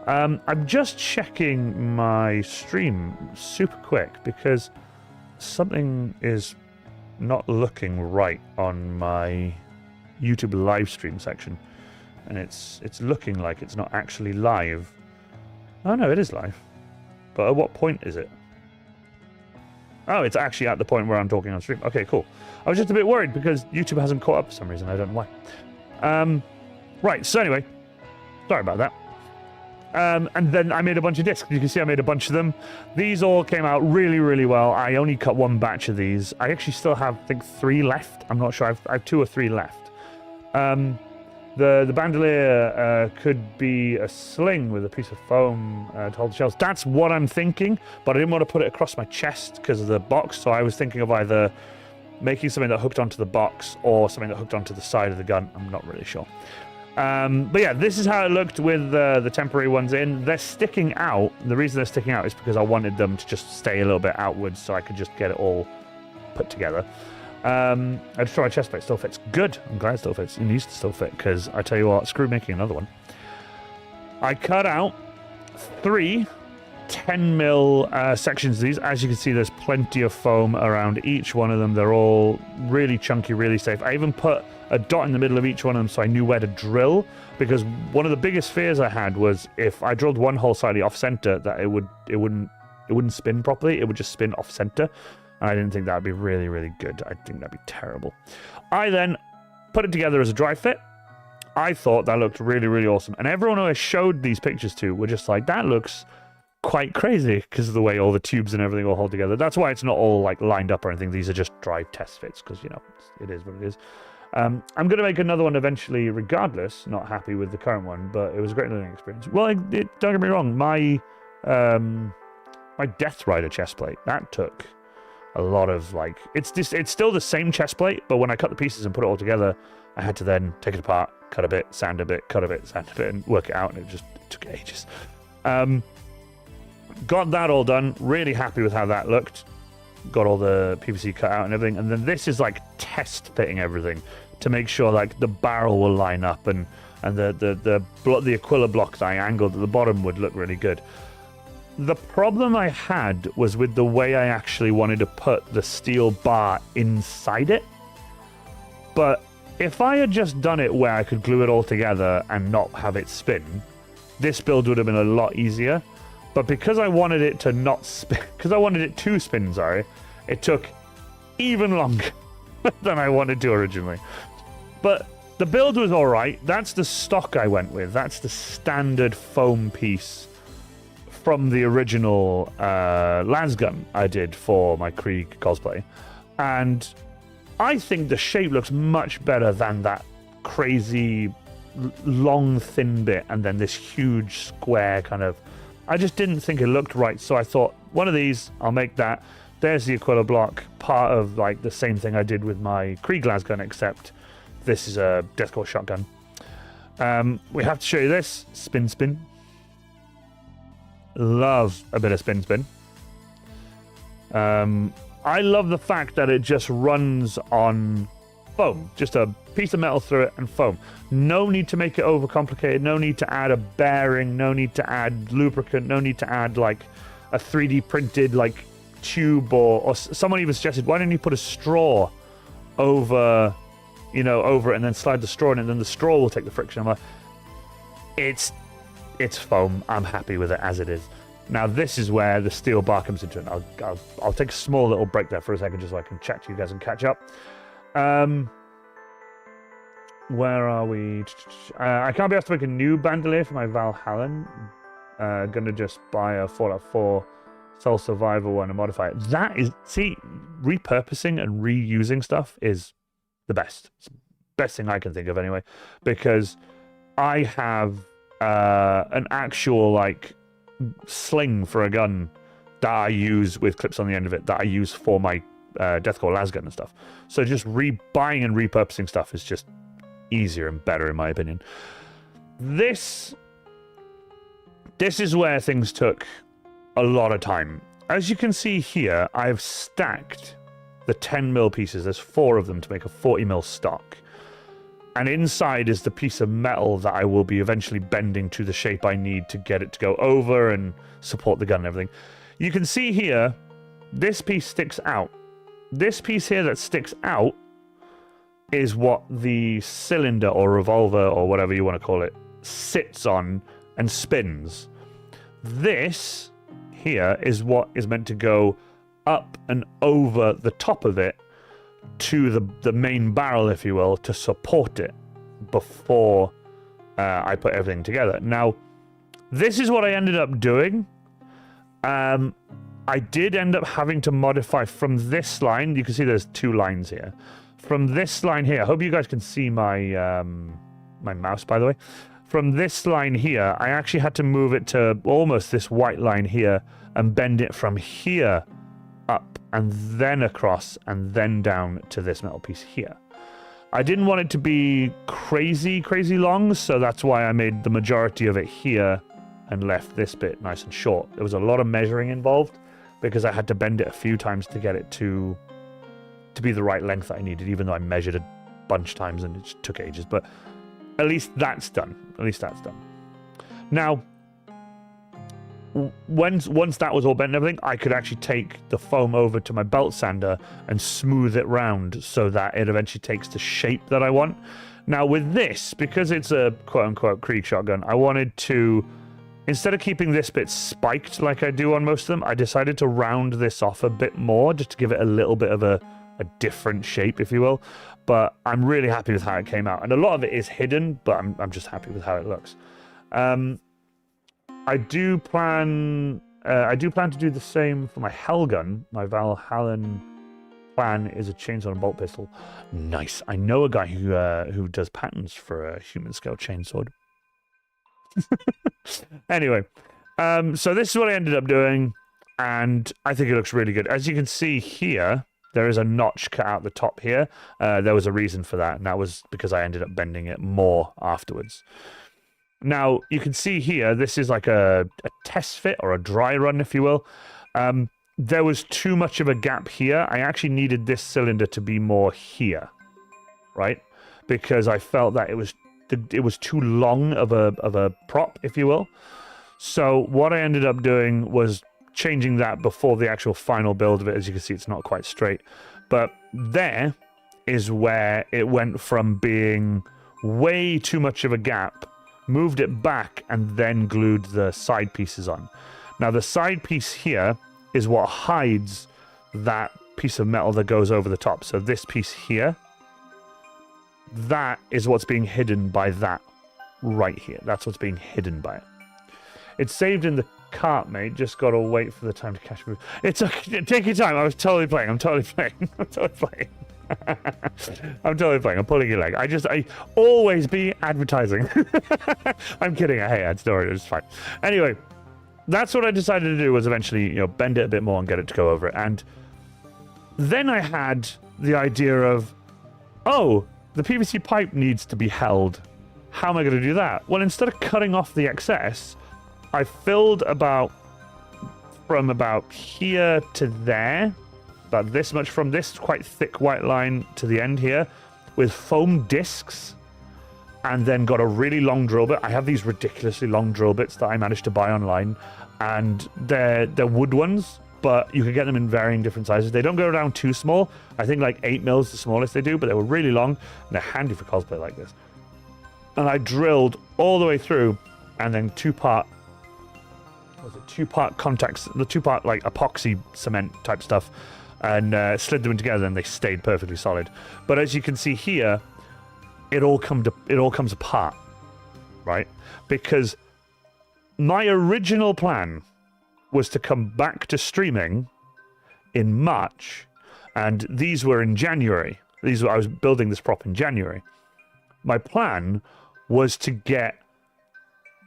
I'm just checking my stream super quick because something is not looking right on my YouTube live stream section. And it's looking like it's not actually live. Oh no, it is live. But at what point is it? Oh, it's actually at the point where I'm talking on stream. Okay, cool. I was just a bit worried because YouTube hasn't caught up for some reason. I don't know why. Right, so anyway, sorry about that. And then I made a bunch of discs. You can see I made a bunch of them. These all came out really, really well. I only cut one batch of these. I actually still have, I think, 3 left. I'm not sure. I have 2 or 3 left. The bandolier could be a sling with a piece of foam to hold the shells. That's what I'm thinking, but I didn't want to put it across my chest because of the box, so I was thinking of either making something that hooked onto the box or something that hooked onto the side of the gun. I'm not really sure. But yeah, this is how it looked with the temporary ones in. They're sticking out. The reason they're sticking out is because I wanted them to just stay a little bit outwards so I could just get it all put together. I just try my chest plate still fits. Good. I'm glad it still fits. It needs to still fit because I tell you what, screw making another one. I cut out 3 10 mil sections of these. As you can see, there's plenty of foam around each one of them. They're all really chunky, really safe. I even put a dot in the middle of each one of them so I knew where to drill, because one of the biggest fears I had was if I drilled one hole slightly off center, that it wouldn't spin properly. It would just spin off center, and I didn't think that would be really, really good. I think that'd be terrible. I then put it together as a dry fit. I thought that looked really, really awesome, and everyone who I showed these pictures to were just like, that looks quite crazy because of the way all the tubes and everything all hold together. That's why it's not all like lined up or anything. These are just dry test fits because, you know, it is what it is. I'm going to make another one eventually regardless. Not happy with the current one, but it was a great learning experience. Well, don't get me wrong. My Death Rider chest plate, that took a lot of like... It's still the same chest plate, but when I cut the pieces and put it all together, I had to then take it apart, cut a bit, sand a bit, cut a bit, sand a bit, and work it out, and it took ages. Got that all done. Really happy with how that looked. Got all the PVC cut out and everything. And then this is like test fitting everything to make sure like the barrel will line up and the Aquila block that I angled at the bottom would look really good. The problem I had was with the way I actually wanted to put the steel bar inside it. But if I had just done it where I could glue it all together and not have it spin, this build would have been a lot easier. But because I wanted it to not spin, because I wanted it to spin, sorry, it took even longer than I wanted to originally. But the build was all right. That's the stock I went with. That's the standard foam piece from the original lasgun I did for my Krieg cosplay. And I think the shape looks much better than that crazy long, thin bit and then this huge square kind of... I just didn't think it looked right, so I thought, one of these, I'll make that. There's the Aquila block, part of like the same thing I did with my Krieg lasgun, except this is a Deathcore shotgun. We have to show you this. Spin, spin. Love a bit of spin, spin. I love the fact that it just runs on foam. Just a piece of metal through it and foam. No need to make it overcomplicated. No need to add a bearing. No need to add lubricant. No need to add like a 3D printed like tube or someone even suggested, why don't you put a straw over, you know, over it and then slide the straw in and then the straw will take the friction. I'm like, it's foam. I'm happy with it as it is. Now this is where the steel bar comes into it. I'll take a small little break there for a second just so I can chat to you guys and catch up. Where are we? I can't be asked to make a new bandolier for my Valhallan. Gonna just buy a Fallout 4 Soul Survivor one and modify it. That is, see, repurposing and reusing stuff is the best. It's the best thing I can think of anyway, because I have an actual like sling for a gun that I use with clips on the end of it that I use for my Deathcore lasgun and stuff. So just buying and repurposing stuff is just easier and better in my opinion. This is where things took a lot of time. As you can see here, I've stacked the 10mm pieces. There's 4 of them to make a 40mm stock. And inside is the piece of metal that I will be eventually bending to the shape I need to get it to go over and support the gun and everything. You can see here, this piece sticks out. This piece here that sticks out is what the cylinder or revolver or whatever you want to call it sits on and spins. This here is what is meant to go up and over the top of it to the main barrel, if you will, to support it before I put everything together. Now, this is what I ended up doing. I did end up having to modify from this line. You can see there's 2 lines here. From this line here, I hope you guys can see my my mouse, by the way. From this line here, I actually had to move it to almost this white line here and bend it from here up and then across and then down to this metal piece here. I didn't want it to be crazy long, so that's why I made the majority of it here and left this bit nice and short. There was a lot of measuring involved because I had to bend it a few times to get it to be the right length that I needed, even though I measured a bunch of times and it just took ages. But at least that's done. At least that's done. Now, once that was all bent and everything, I could actually take the foam over to my belt sander and smooth it round so that it eventually takes the shape that I want. Now with this, because it's a quote-unquote Krieg shotgun, I wanted to, instead of keeping this bit spiked like I do on most of them, I decided to round this off a bit more just to give it a little bit of a different shape, if you will. But I'm really happy with how it came out. And a lot of it is hidden, but I'm just happy with how it looks. I do plan to do the same for my Hellgun. My Valhallan plan is a chainsaw and bolt pistol. Nice. I know a guy who does patents for a human scale chainsword. Anyway, so this is what I ended up doing, and I think it looks really good. As you can see here, there is a notch cut out the top here. There was a reason for that, and that was because I ended up bending it more afterwards. Now, you can see here, this is like a test fit or a dry run, if you will. There was too much of a gap here. I actually needed this cylinder to be more here, right? Because I felt that it was too long of a prop, if you will. So what I ended up doing was changing that before the actual final build of it. As you can see, it's not quite straight. But there is where it went from being way too much of a gap, moved it back, and then glued the side pieces on. Now, the side piece here is what hides that piece of metal that goes over the top. So this piece here, that is what's being hidden by that right here. That's what's being hidden by it. It's saved in the cart, mate. Just gotta wait for the time to catch me. It's okay. Take your time. I was totally playing. I'm totally playing. I'm totally playing. I'm totally playing. I'm pulling your leg. I always be advertising. I'm kidding. I hate ads. Don't worry. It's fine. Anyway, that's what I decided to do, was eventually, bend it a bit more and get it to go over it. And then I had the idea of, oh, the PVC pipe needs to be held. How am I going to do that? Well, instead of cutting off the excess, I filled from about here to there, about this much from this quite thick white line to the end here, with foam discs, and then got a really long drill bit. I have these ridiculously long drill bits that I managed to buy online, and they're wood ones, but you can get them in varying different sizes. They don't go down too small. I think like 8 mils is the smallest they do, but they were really long, and they're handy for cosplay like this. And I drilled all the way through, and then two-part contacts, the two-part like epoxy cement type stuff, and slid them in together, and they stayed perfectly solid. But as you can see here, it all comes apart, right? Because my original plan was to come back to streaming in March, and these were in January. I was building this prop in January. My plan was to get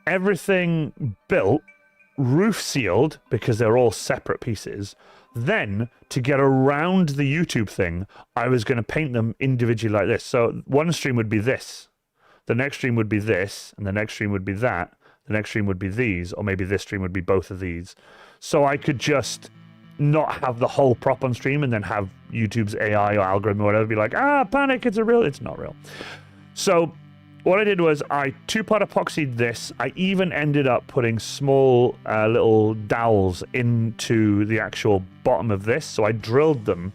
everything built, roof sealed, because they're all separate pieces. Then, to get around the YouTube thing, I was going to paint them individually like this. So one stream would be this, the next stream would be this, and the next stream would be that, the next stream would be these, or maybe this stream would be both of these. So I could just not have the whole prop on stream and then have YouTube's AI or algorithm or whatever be like, panic, it's not real. So what I did was I two-part epoxied this. I even ended up putting small little dowels into the actual bottom of this. So I drilled them,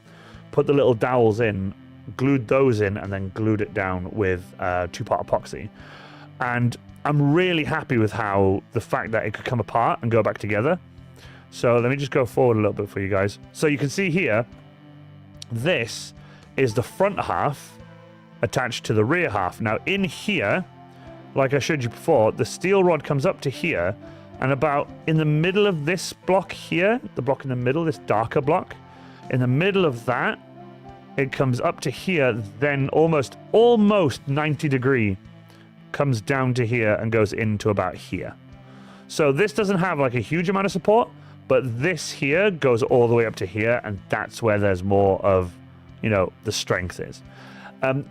put the little dowels in, glued those in, and then glued it down with two-part epoxy. And I'm really happy with how the fact that it could come apart and go back together. So let me just go forward a little bit for you guys. So you can see here, this is the front half attached to the rear half. Now in here, like I showed you before, the steel rod comes up to here, and about in the middle of this block here, the block in the middle, this darker block, in the middle of that, it comes up to here, then almost 90 degree comes down to here and goes into about here. So this doesn't have like a huge amount of support, but this here goes all the way up to here, and that's where there's more of, the strength is.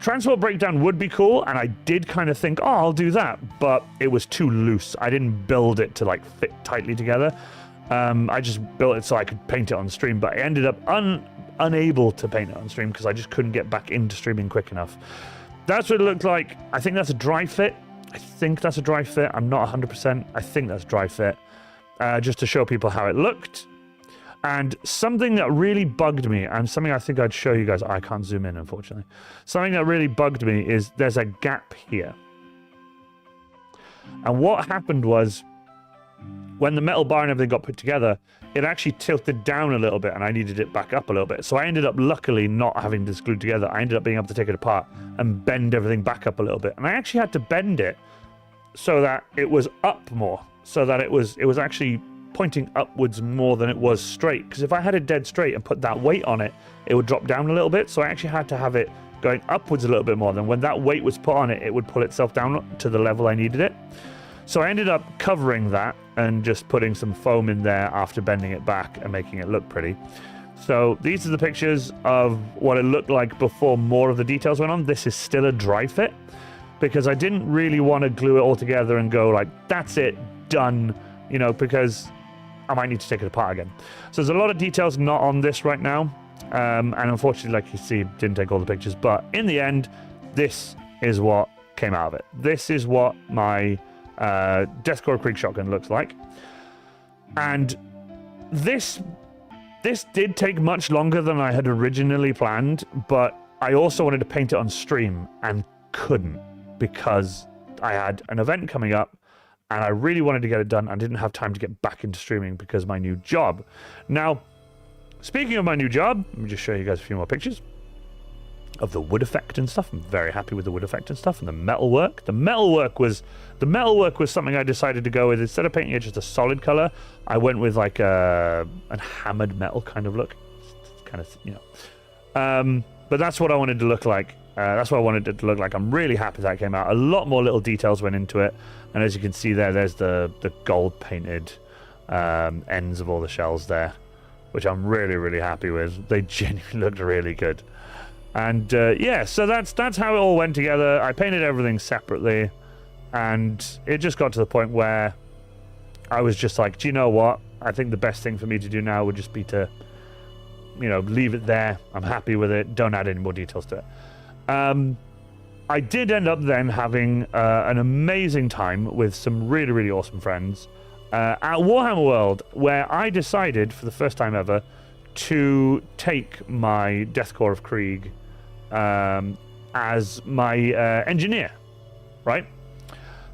Transport breakdown would be cool, and I did kind of think, I'll do that, but it was too loose. I didn't build it to like fit tightly together. I just built it so I could paint it on stream, but I ended up unable to paint it on stream because I just couldn't get back into streaming quick enough. That's what it looked like. I think that's a dry fit. I'm not 100%. I think that's dry fit. just to show people how it looked. And something that really bugged me, and something I think I'd show you guys, I can't zoom in, unfortunately. Something that really bugged me is there's a gap here. And what happened was, when the metal bar and everything got put together, it actually tilted down a little bit, and I needed it back up a little bit. So I ended up, luckily, not having this glued together. I ended up being able to take it apart and bend everything back up a little bit. And I actually had to bend it so that it was up more, so that it was actually pointing upwards more than it was straight. Because if I had it dead straight and put that weight on it, it would drop down a little bit. So I actually had to have it going upwards a little bit more. Then when that weight was put on it, it would pull itself down to the level I needed it. So I ended up covering that and just putting some foam in there after bending it back and making it look pretty. So these are the pictures of what it looked like before more of the details went on. This is still a dry fit because I didn't really want to glue it all together and go like, that's it, done, you know, because I might need to take it apart again. So there's a lot of details not on this right now. And unfortunately, like you see, didn't take all the pictures. But in the end, this is what came out of it. This is what my Deathcore Krieg shotgun looks like. And this did take much longer than I had originally planned. But I also wanted to paint it on stream and couldn't because I had an event coming up. And I really wanted to get it done. I didn't have time to get back into streaming because of my new job. Now, speaking of my new job, let me just show you guys a few more pictures of the wood effect and stuff. I'm very happy with the wood effect and stuff, and the metal work. The metal work was something I decided to go with. Instead of painting it just a solid color, I went with like a hammered metal kind of look. It's kind of, you know. But that's what I wanted to look like. That's what I wanted it to look like. I'm really happy that came out. A lot more little details went into it. And as you can see there's the gold painted ends of all the shells there, which I'm really, really happy with. They genuinely looked really good. And yeah, so that's how it all went together. I painted everything separately, and it just got to the point where I was just like, do you know what? I think the best thing for me to do now would just be to, you know, leave it there. I'm happy with it. Don't add any more details to it. I did end up then having an amazing time with some really, really awesome friends at Warhammer World, where I decided for the first time ever to take my Deathcore of Krieg as my engineer, right?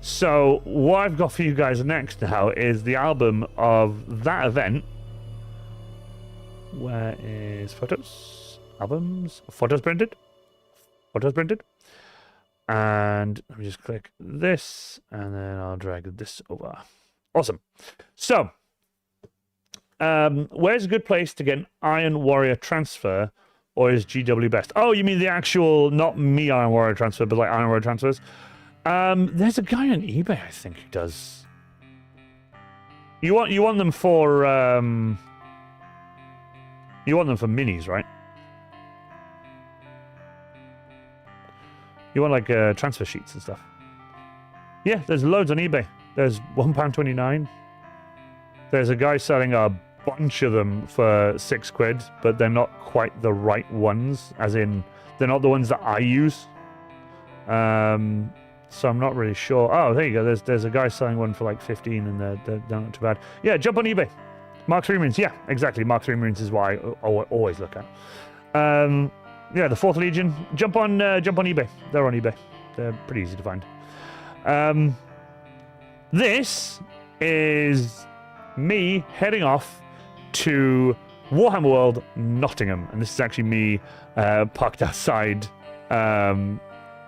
So what I've got for you guys next now is the album of that event. Where is photos? Albums? Photos printed? Photos printed. And let me just click this, and then I'll drag this over. Awesome. So, where's a good place to get an Iron Warrior transfer, or is GW best? Oh, you mean the actual, not me Iron Warrior transfer, but like Iron Warrior transfers? There's a guy on eBay, I think, who does. You want them for minis, right? You want like transfer sheets and stuff. Yeah, there's loads on eBay. There's £1.29. There's a guy selling a bunch of them for £6, but they're not quite the right ones. As in, they're not the ones that I use. So I'm not really sure. Oh, there you go. There's a guy selling one for like 15, and they're not too bad. Yeah, jump on eBay. Mark III Marines. Yeah, exactly. Mark III Marines is why I always look at. Yeah, the 4th Legion. Jump on eBay. They're on eBay. They're pretty easy to find. This is me heading off to Warhammer World, Nottingham, and this is actually me parked outside, and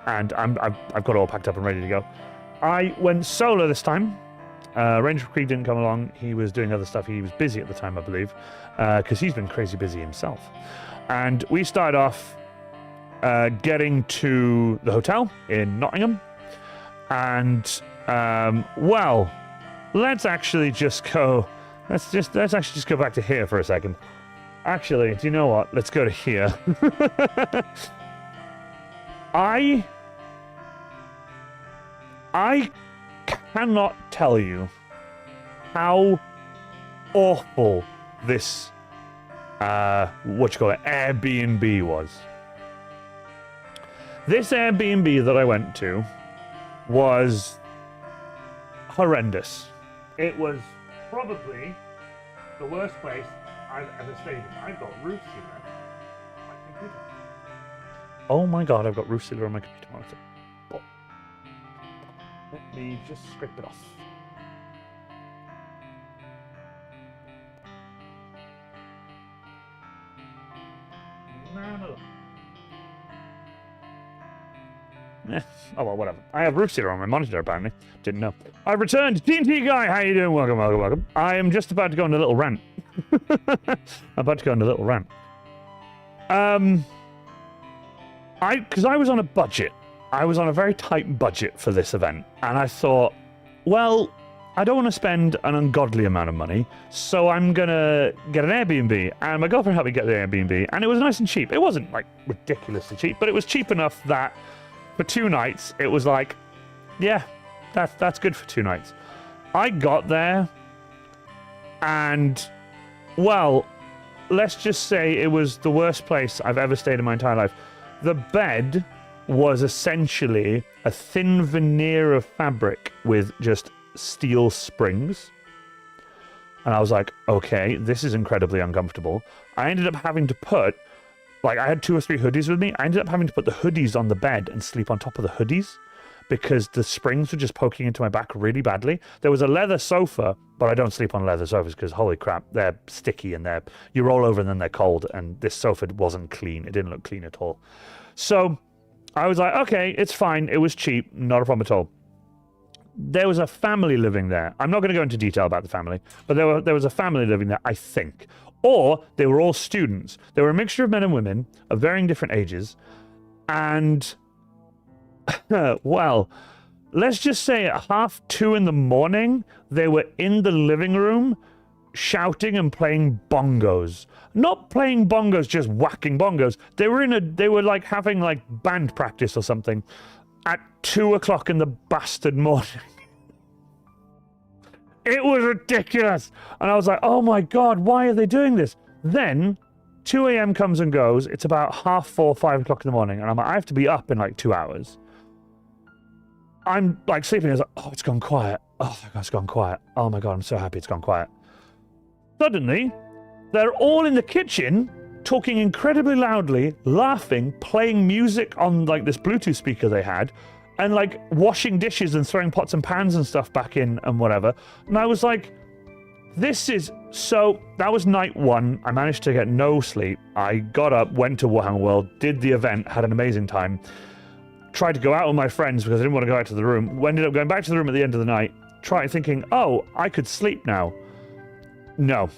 I've got it all packed up and ready to go. I went solo this time. Ranger Krieg didn't come along. He was doing other stuff. He was busy at the time, I believe, because he's been crazy busy himself. And we started off getting to the hotel in Nottingham. And, well, let's actually just go... Let's actually just go back to here for a second. Actually, do you know what? Let's go to here. I cannot tell you how awful this Airbnb was. This Airbnb that I went to was horrendous. It was probably the worst place I've ever stayed in. I've got roof sealer on my computer. Oh my god, I've got roof sealer on my computer monitor. Oh. Let me just scrape it off. Oh well, whatever. I have roof sealer on my monitor, apparently. Didn't know. I've returned! TNT Guy! How you doing? Welcome, welcome, welcome. I am just about to go on a little rant. I'm about to go on a little rant. Because I was on a budget. I was on a very tight budget for this event. And I thought, well, I don't want to spend an ungodly amount of money, so I'm gonna get an Airbnb. And my girlfriend helped me get the Airbnb, and it was nice and cheap. It wasn't, like, ridiculously cheap, but it was cheap enough that for 2 nights, it was like, yeah, that's good for 2 nights. I got there, and, well, let's just say it was the worst place I've ever stayed in my entire life. The bed was essentially a thin veneer of fabric with just steel springs. And I was like, okay, this is incredibly uncomfortable. I ended up having to put, like, I had 2 or 3 hoodies with me. I ended up having to put the hoodies on the bed and sleep on top of the hoodies because the springs were just poking into my back really badly. There was a leather sofa, but I don't sleep on leather sofas because, holy crap, they're sticky and you roll over and then they're cold, and this sofa wasn't clean. It didn't look clean at all. So I was like, okay, it's fine. It was cheap. Not a problem at all. There was a family living there. I'm not going to go into detail about the family, but there was a family living there, I think. Or they were all students. They were a mixture of men and women of varying different ages. And, well, let's just say at 2:30 in the morning, they were in the living room shouting and playing bongos. Not playing bongos, just whacking bongos. They were like having like band practice or something at 2 o'clock in the bastard morning. It was ridiculous. And I was like, oh my God, why are they doing this? Then 2 a.m. comes and goes. It's about 4:30, 5 o'clock in the morning. And I'm like, I have to be up in like 2 hours. I'm like sleeping. I was like, oh, it's gone quiet. Oh my God, it's gone quiet. Oh my God, I'm so happy it's gone quiet. Suddenly, they're all in the kitchen talking incredibly loudly, laughing, playing music on like this Bluetooth speaker they had, and like washing dishes and throwing pots and pans and stuff back in and whatever. And I was like, this is so... That was night 1. I managed to get no sleep. I got up, went to Warhammer World, did the event, had an amazing time. Tried to go out with my friends because I didn't want to go out to the room. Ended up going back to the room at the end of the night, thinking, oh, I could sleep now. No.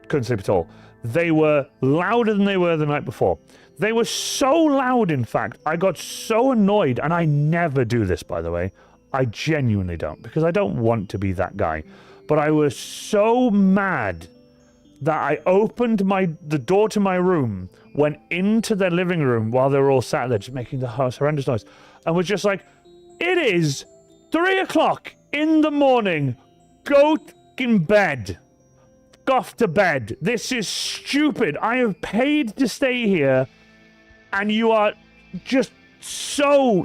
Couldn't sleep at all. They were louder than they were the night before. They were so loud, in fact, I got so annoyed, and I never do this, by the way. I genuinely don't, because I don't want to be that guy. But I was so mad that I opened the door to my room, went into their living room while they were all sat there just making the horrendous noise, and was just like, it is 3 o'clock in the morning. Go in bed. Off to bed. This is stupid. I have paid to stay here, and you are just so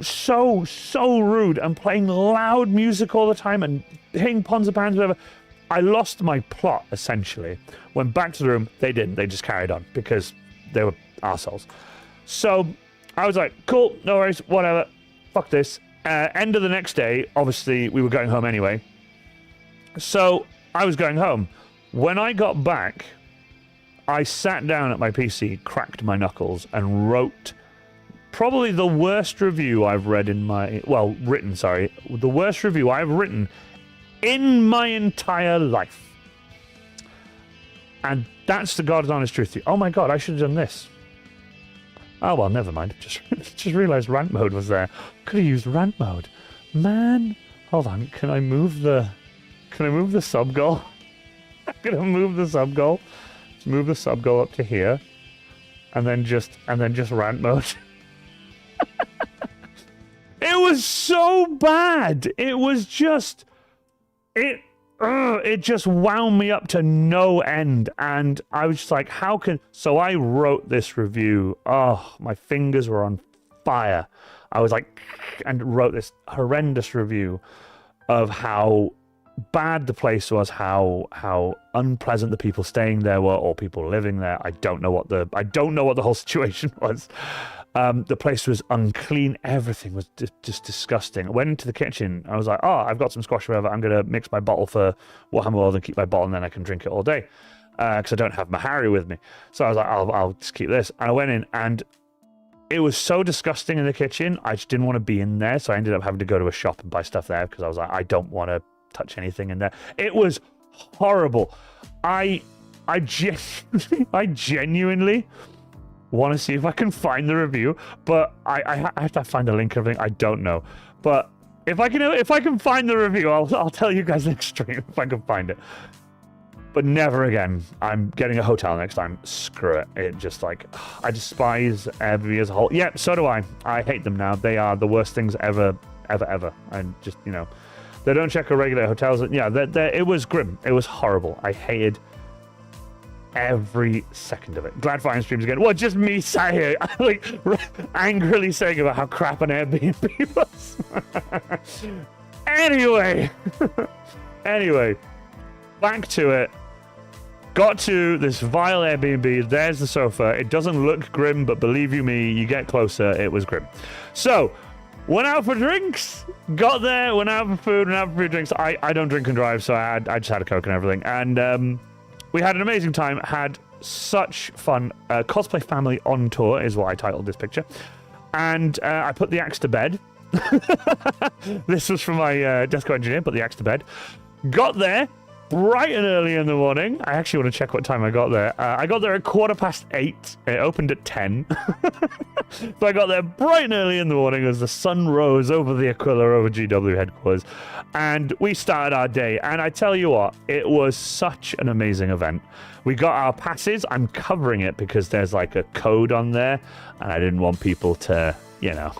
rude and playing loud music all the time and hitting pots and pans, whatever. I lost my plot, essentially. Went back to the room. They didn't. They just carried on because they were arseholes. So I was like, cool, no worries, whatever. Fuck this. End of the next day, obviously, we were going home anyway. So I was going home. When I got back, I sat down at my PC, cracked my knuckles, and wrote probably the worst review I've read in my... Well, written, sorry. The worst review I've written in my entire life. And that's the God's honest truth. Oh my God, I should have done this. Oh, well, never mind. Just realized rant mode was there. Could have used rant mode. Man, hold on. Can I move the sub goal? I'm gonna move the sub goal. Let's move the sub goal up to here, and then just rant mode. It was so bad. It was just it just wound me up to no end, and I was just like, how can... So I wrote this review. Oh, my fingers were on fire. I was like, and wrote this horrendous review of how bad the place was, how unpleasant the people staying there were, or people living there. I don't know what the whole situation was. The place was unclean. Everything was just disgusting. I went into the kitchen. I was like, oh, I've got some squash or whatever. I'm going to mix my bottle for Warhammer World and keep my bottle, and then I can drink it all day. Because I don't have my Harry with me. So I was like, I'll just keep this. And I went in, and it was so disgusting in the kitchen. I just didn't want to be in there. So I ended up having to go to a shop and buy stuff there, because I was like, I don't want to touch anything in there. It was horrible. I genuinely want to see if I can find the review, but I have to find a link and everything. I don't know, but if I can find the review, I'll tell you guys next stream if I can find it. But never again. I'm getting a hotel next time. Screw it. It just like, I despise Airbnb as a whole. Yeah, so do I. I hate them now. They are the worst things ever. And just, you know, they don't check our regular hotels. Yeah, it was grim. It was horrible. I hated every second of it. Glad Fine streams again. Well, just me sat here, like, angrily saying about how crap an Airbnb was. Anyway, back to it. Got to this vile Airbnb. There's the sofa. It doesn't look grim, but believe you me, you get closer, it was grim. So, went out for drinks. Got there, went out for food, went out for drinks. I don't drink and drive, so I just had a Coke and everything. And we had an amazing time. Had such fun. Cosplay family on tour is what I titled this picture. And I put the axe to bed. This was from my Desco engineer. Put the axe to bed. Got there bright and early in the morning. I actually want to check what time I got there. I got there at 8:15. It opened at 10. So I got there bright and early in the morning as the sun rose over the Aquila, over GW headquarters. And we started our day. And I tell you what, it was such an amazing event. We got our passes. I'm covering it because there's like a code on there. And I didn't want people to, you know...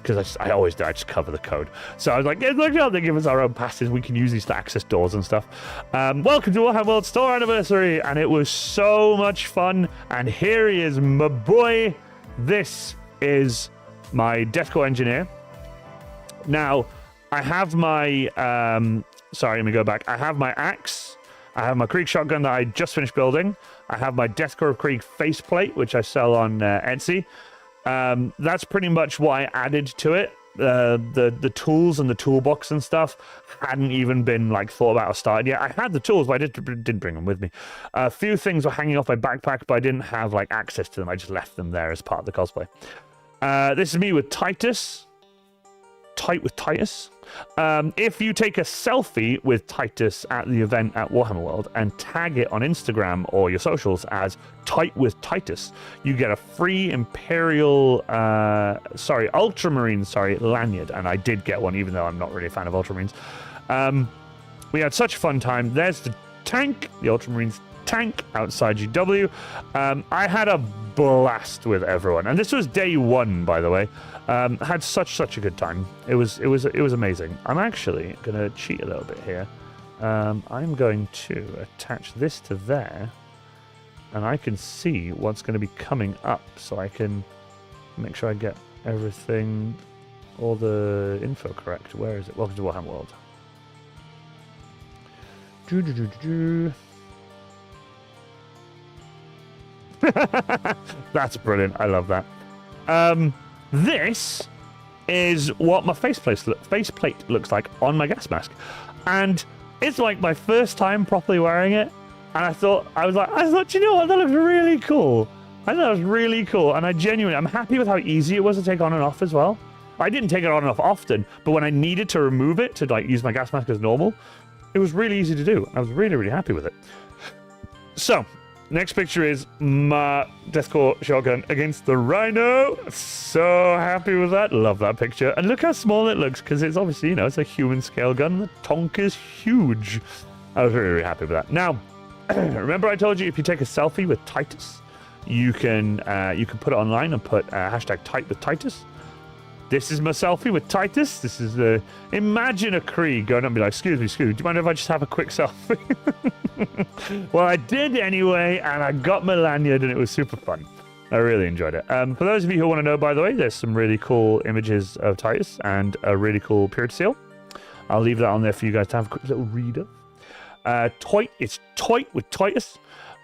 because I always do, I just cover the code. So I was like, yeah, look how they give us our own passes. We can use these to access doors and stuff. Welcome to Warhammer World Store Anniversary, and it was so much fun. And here he is, my boy. This is my Defco engineer. Now, I have my, sorry, let me go back. I have my axe. I have my Krieg shotgun that I just finished building. I have my Deathcore of Krieg faceplate, which I sell on Etsy. That's pretty much what I added to it. The tools and the toolbox and stuff hadn't even been like thought about or started yet. I had the tools, but I didn't bring them with me. A few things were hanging off my backpack, but I didn't have like access to them. I just left them there as part of the cosplay. This is me with Titus. If you take a selfie with Titus at the event at Warhammer World and tag it on Instagram or your socials as Tight with Titus, you get a free Ultramarine lanyard. And I did get one, even though I'm not really a fan of Ultramarines. We had such a fun time. There's the tank, the Ultramarines tank outside GW. I had a blast with everyone, and this was day one, by the way. Had such a good time. It was amazing. I'm actually gonna cheat a little bit here. I'm going to attach this to there, and I can see what's going to be coming up, so I can make sure I get everything, all the info correct. Where is it? Welcome to Warhammer World. That's brilliant. I love that. This is what my faceplate looks like on my gas mask, and it's like my first time properly wearing it. And I thought, you know what? That looks really cool. I thought that was really cool, and I'm happy with how easy it was to take on and off as well. I didn't take it on and off often, but when I needed to remove it to like use my gas mask as normal, it was really easy to do. I was really happy with it. So. Next picture is my Deathcore shotgun against the Rhino. So happy with that. Love that picture. And look how small it looks, because it's obviously, you know, it's a human scale gun. The tonk is huge. I was really happy with that. Now, remember I told you if you take a selfie with Titus, you can put it online and put hashtag Tight with Titus. This is my selfie with Titus. This is the... Imagine a Krieg going up and be like, excuse me, do you mind if I just have a quick selfie? Well, I did anyway, and I got my lanyard, and it was super fun. I really enjoyed it. For those of you who want to know, by the way, there's some really cool images of Titus and a really cool Purity Seal. I'll leave that on there for you guys to have a quick little read of. It's Toit with Titus.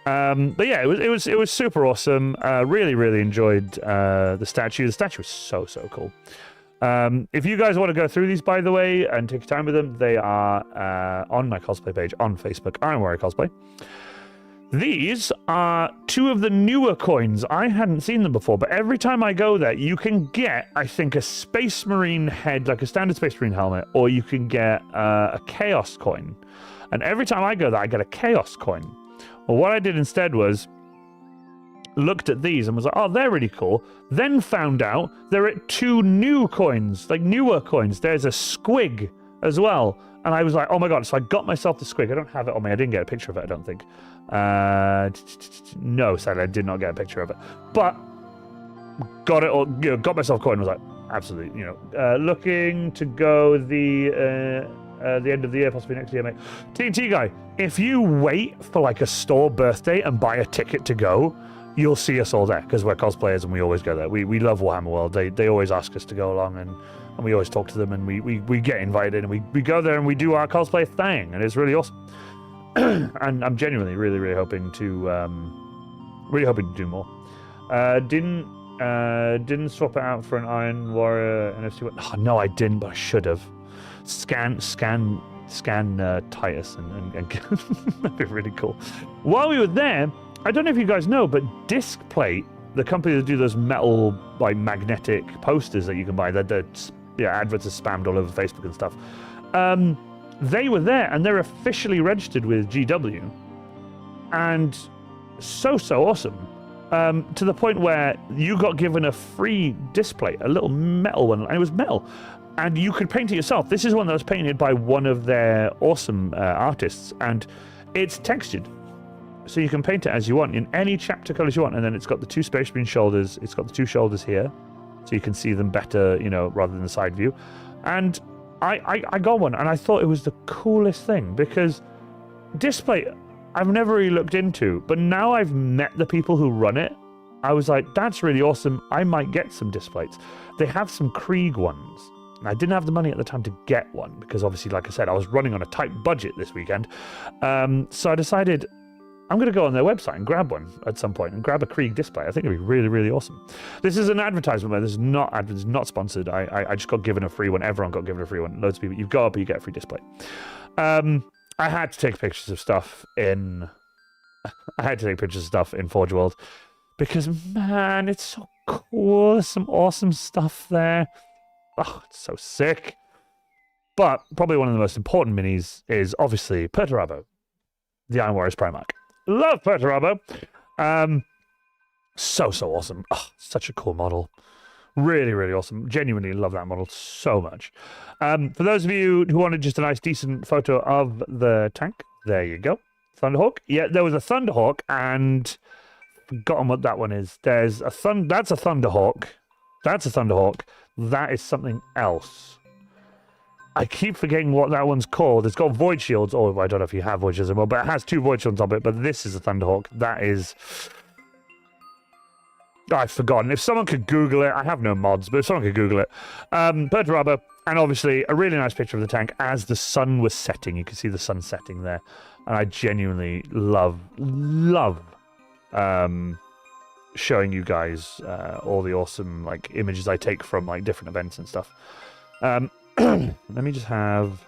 But yeah, it was super awesome. Really enjoyed the statue. The statue was so cool. If you guys want to go through these, by the way, and take your time with them, they are on my cosplay page on Facebook, Iron Warrior Cosplay. These are two of the newer coins. I hadn't seen them before, but every time I go there, you can get, I think, a Space Marine head, like a standard Space Marine helmet, or you can get a Chaos coin. And every time I go there, I get a Chaos coin. Well, what I did instead was looked at these and was like, oh, they're really cool. Then found out there are two new coins, like newer coins. There's a Squig as well. And I was like, oh my God. So I got myself the Squig. I don't have it on me. I didn't get a picture of it, I don't think. No, sadly, I did not get a picture of it. But got it all, got myself a coin and was like, absolutely, looking to go the end of the year, possibly next year, mate. TNT guy, if you wait for like a store birthday and buy a ticket to go, you'll see us all there because we're cosplayers and we always go there. We love Warhammer World. They always ask us to go along and we always talk to them and we get invited and we go there and we do our cosplay thing and it's really awesome. And I'm genuinely really hoping to do more. Didn't swap it out for an Iron Warrior NFC one. Oh, no, I didn't, but I should have. Scan Titus and that'd be really cool. While we were there, I don't know if you guys know, but Discplate, the company that do those metal like magnetic posters that you can buy, that adverts are spammed all over Facebook and stuff. They were there and they're officially registered with GW, and so awesome. To the point where you got given a free display, a little metal one, and it was metal. And you could paint it yourself. This is one that was painted by one of their awesome artists, and it's textured. So you can paint it as you want, in any chapter colors you want, and then it's got the two Space Marine shoulders. It's got the two shoulders here, so you can see them better, rather than the side view. And I got one, and I thought it was the coolest thing, because Display, I've never really looked into, but now I've met the people who run it, I was like, that's really awesome. I might get some Displates. They have some Krieg ones. I didn't have the money at the time to get one because obviously, like I said, I was running on a tight budget this weekend. So I decided I'm going to go on their website and grab one at some point and grab a Krieg display. I think it'd be really awesome. This is an advertisement, but this is not sponsored. I just got given a free one. Everyone got given a free one. Loads of people. You've got it, but you get a free display. I had to take pictures of stuff in Forge World because, man, it's so cool. There's some awesome stuff there. Oh, it's so sick. But probably one of the most important minis is obviously Perturabo, the Iron Warriors Primarch. Love Perturabo. So awesome. Oh, such a cool model. Really awesome. Genuinely love that model so much. For those of you who wanted just a nice, decent photo of the tank, there you go. Thunderhawk. Yeah, there was a Thunderhawk, and forgotten what that one is. That's a Thunderhawk. That's a Thunderhawk. That is something else. I keep forgetting what that one's called. It's got void shields. Oh, I don't know if you have void shields anymore, but it has two void shields on it. But this is a Thunderhawk. That is... I've forgotten. If someone could Google it, I have no mods, but if someone could Google it. Perturabo, and obviously a really nice picture of the tank as the sun was setting. You can see the sun setting there. And I genuinely love showing you guys all the awesome images I take from different events and stuff. Let me just have...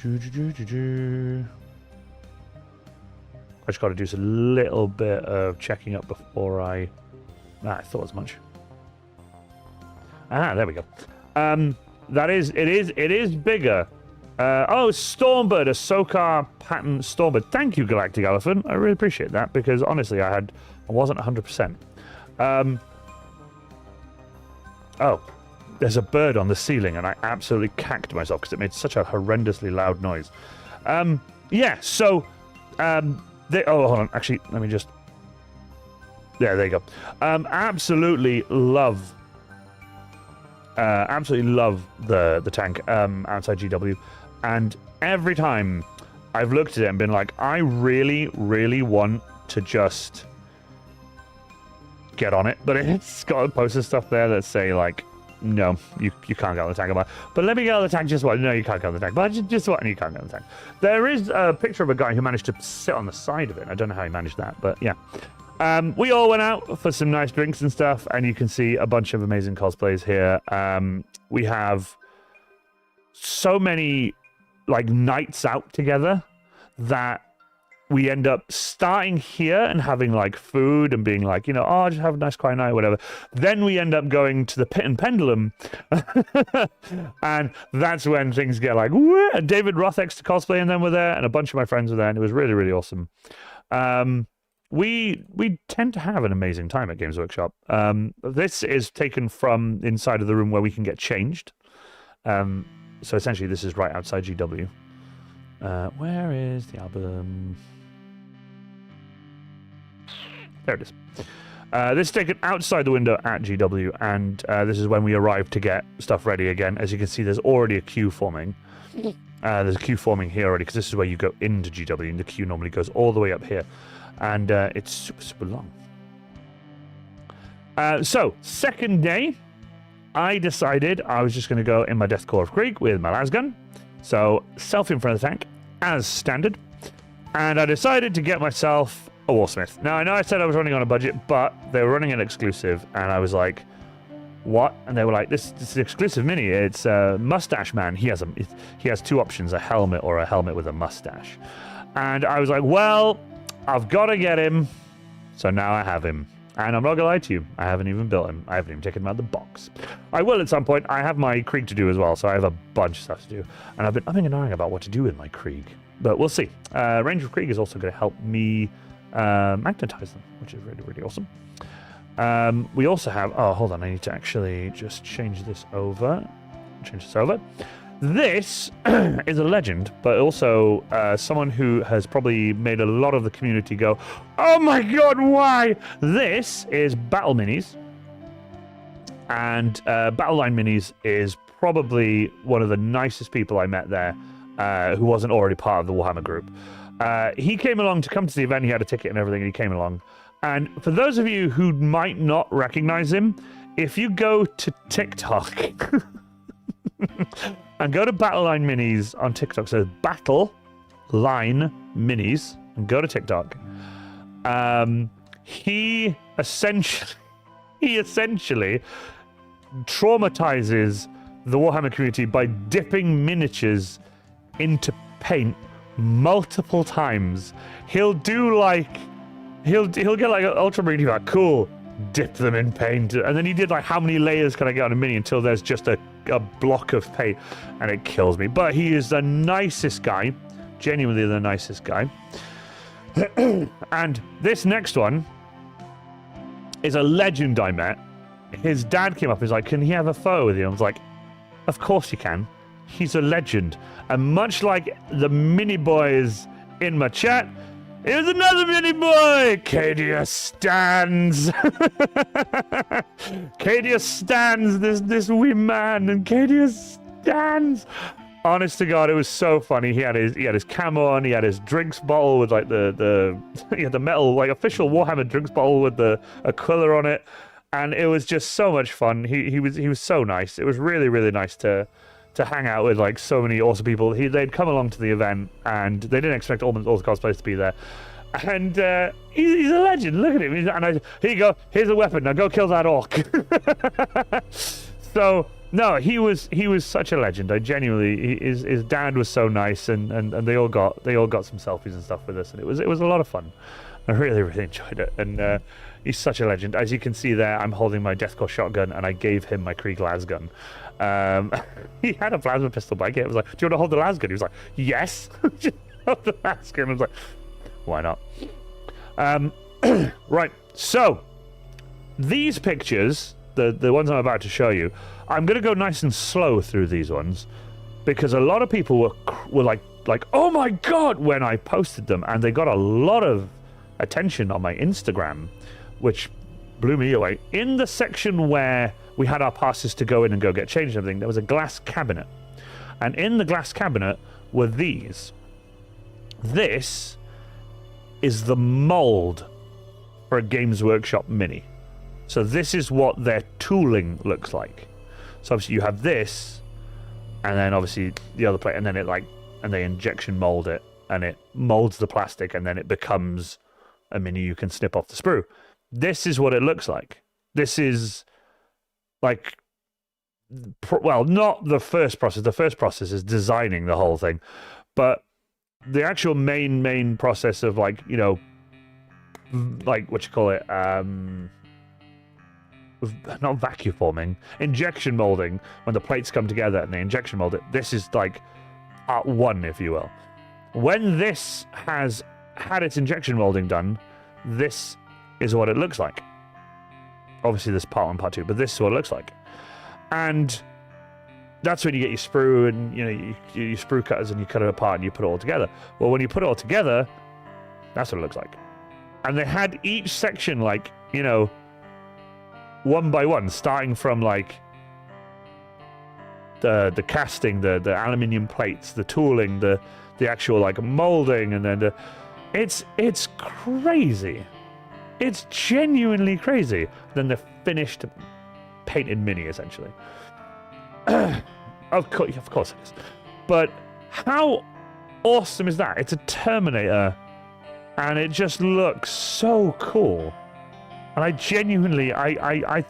I just got to do a little bit of checking up before I thought as much. There we go. It is bigger. Stormbird, a Sokar pattern Stormbird. Thank you, Galactic Elephant. I really appreciate that because honestly, I wasn't 100%. There's a bird on the ceiling, and I absolutely cacked myself because it made such a horrendously loud noise. Hold on. Actually, let me just... Yeah, there you go. Absolutely love the tank outside GW. And every time I've looked at it and been like, I really, really want to just get on it, but it's got a post of stuff there that say like, no, you can't get on the tank. But let me get on the tank just one. No, you can't get on the tank. But just one, you can't get on the tank. There is a picture of a guy who managed to sit on the side of it. I don't know how he managed that, but yeah. We all went out for some nice drinks and stuff, and you can see a bunch of amazing cosplays here. We have so many like nights out together that we end up starting here and having like food and being like, oh, just have a nice quiet night, whatever. Then we end up going to the Pit and Pendulum. And that's when things get like, woo! And David Rothx to cosplay and then were there, and a bunch of my friends were there, and it was really, really awesome. We tend to have an amazing time at Games Workshop. This is taken from inside of the room where we can get changed. So essentially this is right outside GW. Where is the album? There it is. This is taken outside the window at GW, and this is when we arrive to get stuff ready again. As you can see, there's already a queue forming. There's a queue forming here already, because this is where you go into GW, and the queue normally goes all the way up here. And it's super, super long. So, second day, I decided I was just going to go in my Deathcore of Krieg with my las gun. So, self in front of the tank, as standard. And I decided to get myself a Warsmith. Now, I know I said I was running on a budget, but they were running an exclusive, and I was like, what? And they were like, this is an exclusive mini. It's Mustache Man. He has two options, a helmet or a helmet with a mustache. And I was like, well, I've got to get him. So now I have him. And I'm not going to lie to you, I haven't even built him. I haven't even taken him out of the box. I will at some point. I have my Krieg to do as well, so I have a bunch of stuff to do. And I've been umming and ahhing about what to do with my Krieg. But we'll see. Ranger of Krieg is also going to help me magnetize them, which is really, really awesome. We also have... Oh, hold on. I need to actually just change this over. This is a legend, but also someone who has probably made a lot of the community go, oh my god, why? This is Battle Minis. And Battle Line Minis is probably one of the nicest people I met there who wasn't already part of the Warhammer group. He came along to come to the event. He had a ticket and everything, and he came along. And for those of you who might not recognize him, if you go to TikTok... and go to Battle Line Minis on TikTok. So Battle Line Minis, and go to TikTok. He essentially traumatizes the Warhammer community by dipping miniatures into paint multiple times. He'll get like an ultramarine, like, cool, dip them in paint, and then he did like, how many layers can I get on a mini until there's just a block of paint, and it kills me. But he is the nicest guy, genuinely the nicest guy. And this next one is a legend I met. His dad came up and was like, can he have a photo with you? I was like, of course he can. He's a legend. And much like the mini boys in my chat, here's another mini boy! Cadia stands! Cadia stands, this wee man, and Cadia stands! Honest to God, it was so funny. He had his camo on, he had his drinks bottle with like he had the metal, like official Warhammer drinks bottle with the Aquila on it. And it was just so much fun. He was so nice. It was really, really nice to hang out with like so many awesome people. They'd come along to the event, and they didn't expect all the cosplayers to be there. And he's a legend. Look at him. Here you go. Here's a weapon. Now go kill that orc. So no, he was such a legend. I genuinely, his dad was so nice, and they all got some selfies and stuff with us, and it was a lot of fun. I really, really enjoyed it, and he's such a legend. As you can see there, I'm holding my Deathcore shotgun, and I gave him my Krieg las gun. He had a plasma pistol, but I was like, do you want to hold the las gun? He was like, yes. Just hold the las gun. I was like, why not? Right, so these pictures, the ones I'm about to show you, I'm going to go nice and slow through these ones, because a lot of people were like, oh my god, when I posted them, and they got a lot of attention on my Instagram, which blew me away. In the section where we had our passes to go in and go get changed and everything, there was a glass cabinet, and in the glass cabinet were these. This is the mold for a Games Workshop Mini. So this is what their tooling looks like. So obviously you have this, and then obviously the other plate, and then and they injection mold it, and it molds the plastic, and then it becomes a Mini you can snip off the sprue. This is what it looks like. This is like, well, not the first process. The first process is designing the whole thing, but the actual main process of what you call it, not vacuum forming, injection molding, when the plates come together and they injection mold it. This is like part one, if you will. When this has had its injection molding done, this is what it looks like. Obviously there's part one, part two, but this is what it looks like. And that's when you get your sprue and your sprue cutters, and you cut it apart and you put it all together. Well, when you put it all together, that's what it looks like. And they had each section one by one, starting from the casting, the aluminium plates, the tooling, the actual molding, and then it's crazy. It's genuinely crazy. Then the finished painted Mini, essentially. Of course it is. But how awesome is that? It's a Terminator, and it just looks so cool. And I genuinely, I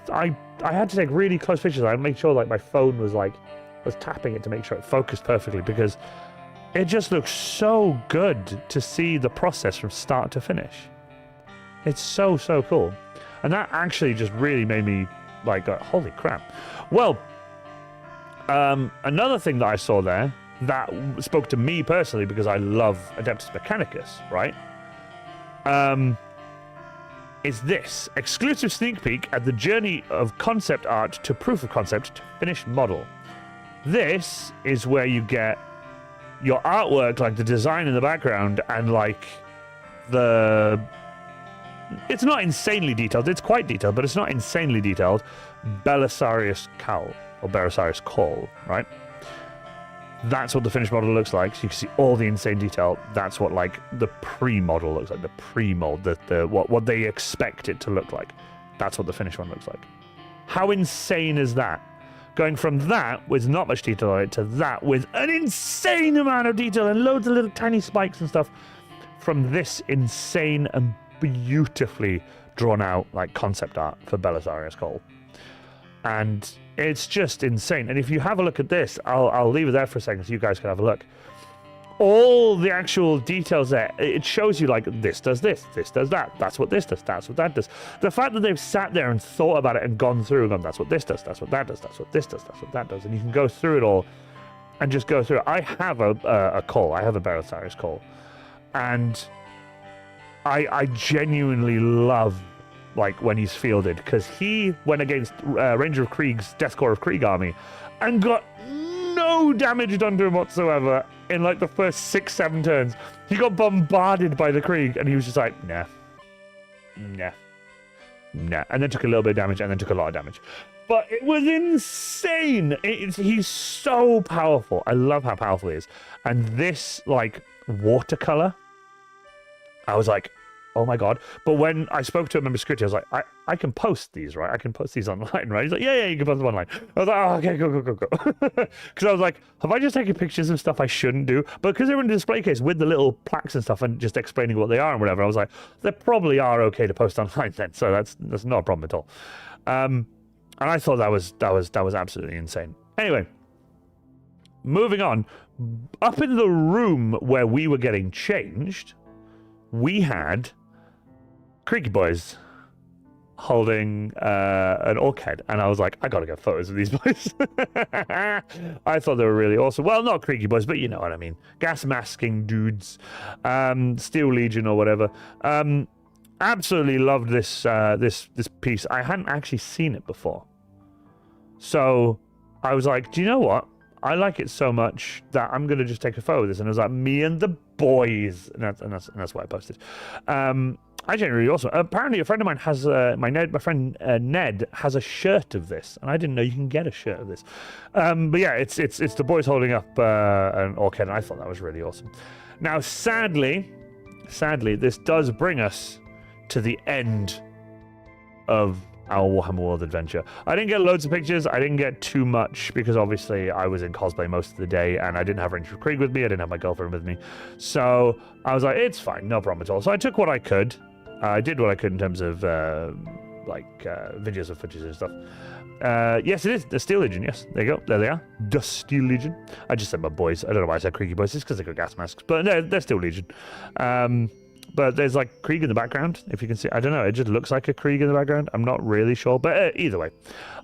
had to take really close pictures. I made sure my phone was tapping it to make sure it focused perfectly, because it just looks so good to see the process from start to finish. It's so cool. And that actually just really made me holy crap. Well, another thing that I saw there that spoke to me personally, because I love Adeptus Mechanicus, right? Is this exclusive sneak peek at the journey of concept art to proof of concept to finished model. This is where you get your artwork, the design in the background, and it's not insanely detailed. It's quite detailed, but it's not insanely detailed. Belisarius Cowl, or Belisarius Call, right? That's what the finished model looks like. So you can see all the insane detail. That's what the pre-model looks like, the pre-mold, what they expect it to look like. That's what the finished one looks like. How insane is that? Going from that with not much detail on it to that with an insane amount of detail and loads of little tiny spikes and stuff, from this insane and beautifully drawn out concept art for Belisarius Cole. And it's just insane. And if you have a look at this, I'll leave it there for a second so you guys can have a look. All the actual details there, it shows you this does this does that, that's what this does, that's what that does. The fact that they've sat there and thought about it and gone through and gone, that's what this does, that's what that does, that's what this does, that's what that does, and you can go through it all and just go through it. I have a call, I have a Belisarius call, and I genuinely love when he's fielded, because he went against Ranger of Krieg's Death Corps of Krieg army and got no damage done to him whatsoever in the first 6-7 turns. He got bombarded by the Krieg, and he was just nah, and then took a little bit of damage, and then took a lot of damage. But it was insane. He's so powerful. I love how powerful he is. And this watercolor, I was oh my god. But when I spoke to a member of security, I was I can post these, right? I can post these online, right? He's yeah, you can post them online. I was oh, okay, go. Because I was have I just taken pictures of stuff I shouldn't do? But because they're in a display case with the little plaques and stuff and just explaining what they are and whatever, I was they probably are okay to post online then. So that's not a problem at all. And I thought that was absolutely insane. Anyway, moving on. Up in the room where we were getting changed, we had Creaky Boys holding an orc head, and I was I gotta get photos of these boys. I thought they were really awesome. Well, not Creaky Boys, but you know what I mean. Gas masking dudes, Steel Legion or whatever. Absolutely loved this this piece. I hadn't actually seen it before, so I was do you know what? I like it so much that I'm gonna just take a photo of this, and it was me and the boys, and that's why I posted. I genuinely awesome. Apparently, a friend of mine has my friend Ned has a shirt of this, and I didn't know you can get a shirt of this. But yeah, it's the boys holding up an orc head, and I thought that was really awesome. Now, sadly, this does bring us to the end of our Warhammer World adventure. I didn't get loads of pictures. I didn't get too much because obviously I was in cosplay most of the day and I didn't have Ranger Krieg with me. I didn't have my girlfriend with me. So I was like, it's fine, no problem at all. So I took what I could. I did what I could in terms of videos of footage and stuff. Yes, it is the Steel Legion. Yes, there you go. There they are. The Steel Legion. I just said my boys. I don't know why I said Kriegy boys. It's because they got gas masks. But they're Steel Legion. But there's like Krieg in the background, if you can see. I don't know. It just looks like a Krieg in the background. I'm not really sure. But either way,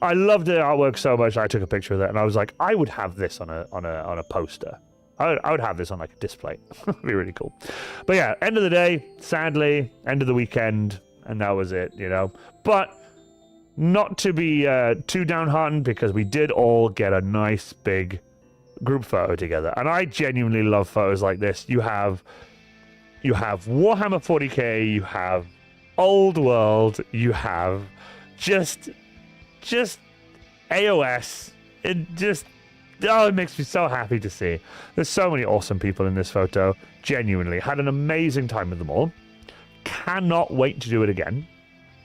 I loved the artwork so much. I took a picture of it, and I was like, I would have this on a poster. I would have this on like a display. It'd be really cool. But yeah, end of the day, sadly, end of the weekend, and that was it. But not to be too downhearted, because we did all get a nice big group photo together, and I genuinely love photos like this. You have Warhammer 40k, you have Old World, you have just AOS. It makes me so happy to see. There's so many awesome people in this photo. Genuinely had an amazing time with them all. Cannot wait to do it again,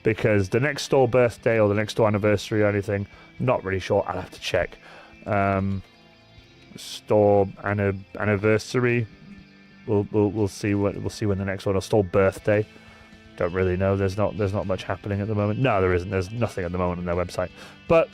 because the next store birthday or the next store anniversary or anything, not really sure. I'll have to check. Store anniversary. We'll see when the next one, or store birthday. Don't really know. There's not much happening at the moment. No, there isn't. There's nothing at the moment on their website. But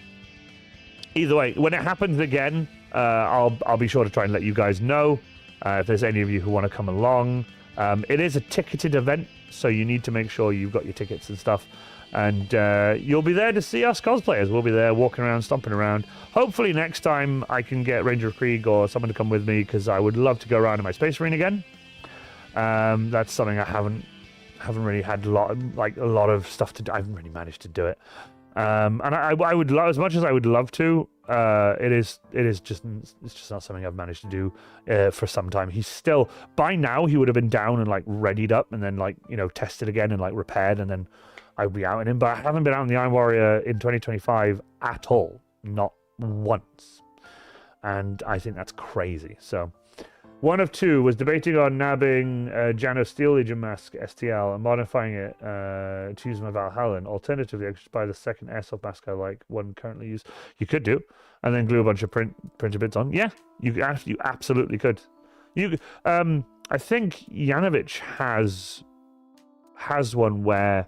either way, when it happens again, I'll be sure to try and let you guys know if there's any of you who want to come along. It is a ticketed event, so you need to make sure you've got your tickets and stuff. And you'll be there to see us cosplayers. We'll be there walking around, stomping around. Hopefully next time I can get Ranger of Krieg or someone to come with me, because I would love to go around in my Space Marine again. That's something I haven't really had a lot of stuff to do. I haven't really managed to do it. And I would love, as much as I would love to. It's just not something I've managed to do for some time. He's still, by now he would have been down and like readied up, and then tested again and like repaired, and then I'd be out in him. But I haven't been out in the Iron Warrior in 2025 at all, not once, and I think that's crazy. So one of two was debating on nabbing Jano's Steel Legion mask STL and modifying it to use my Valhallan. Alternatively, I could just buy the second airsoft mask I like, one currently used. You could do, and then glue a bunch of printed bits on. Yeah, you absolutely could. I think Yanovich has one where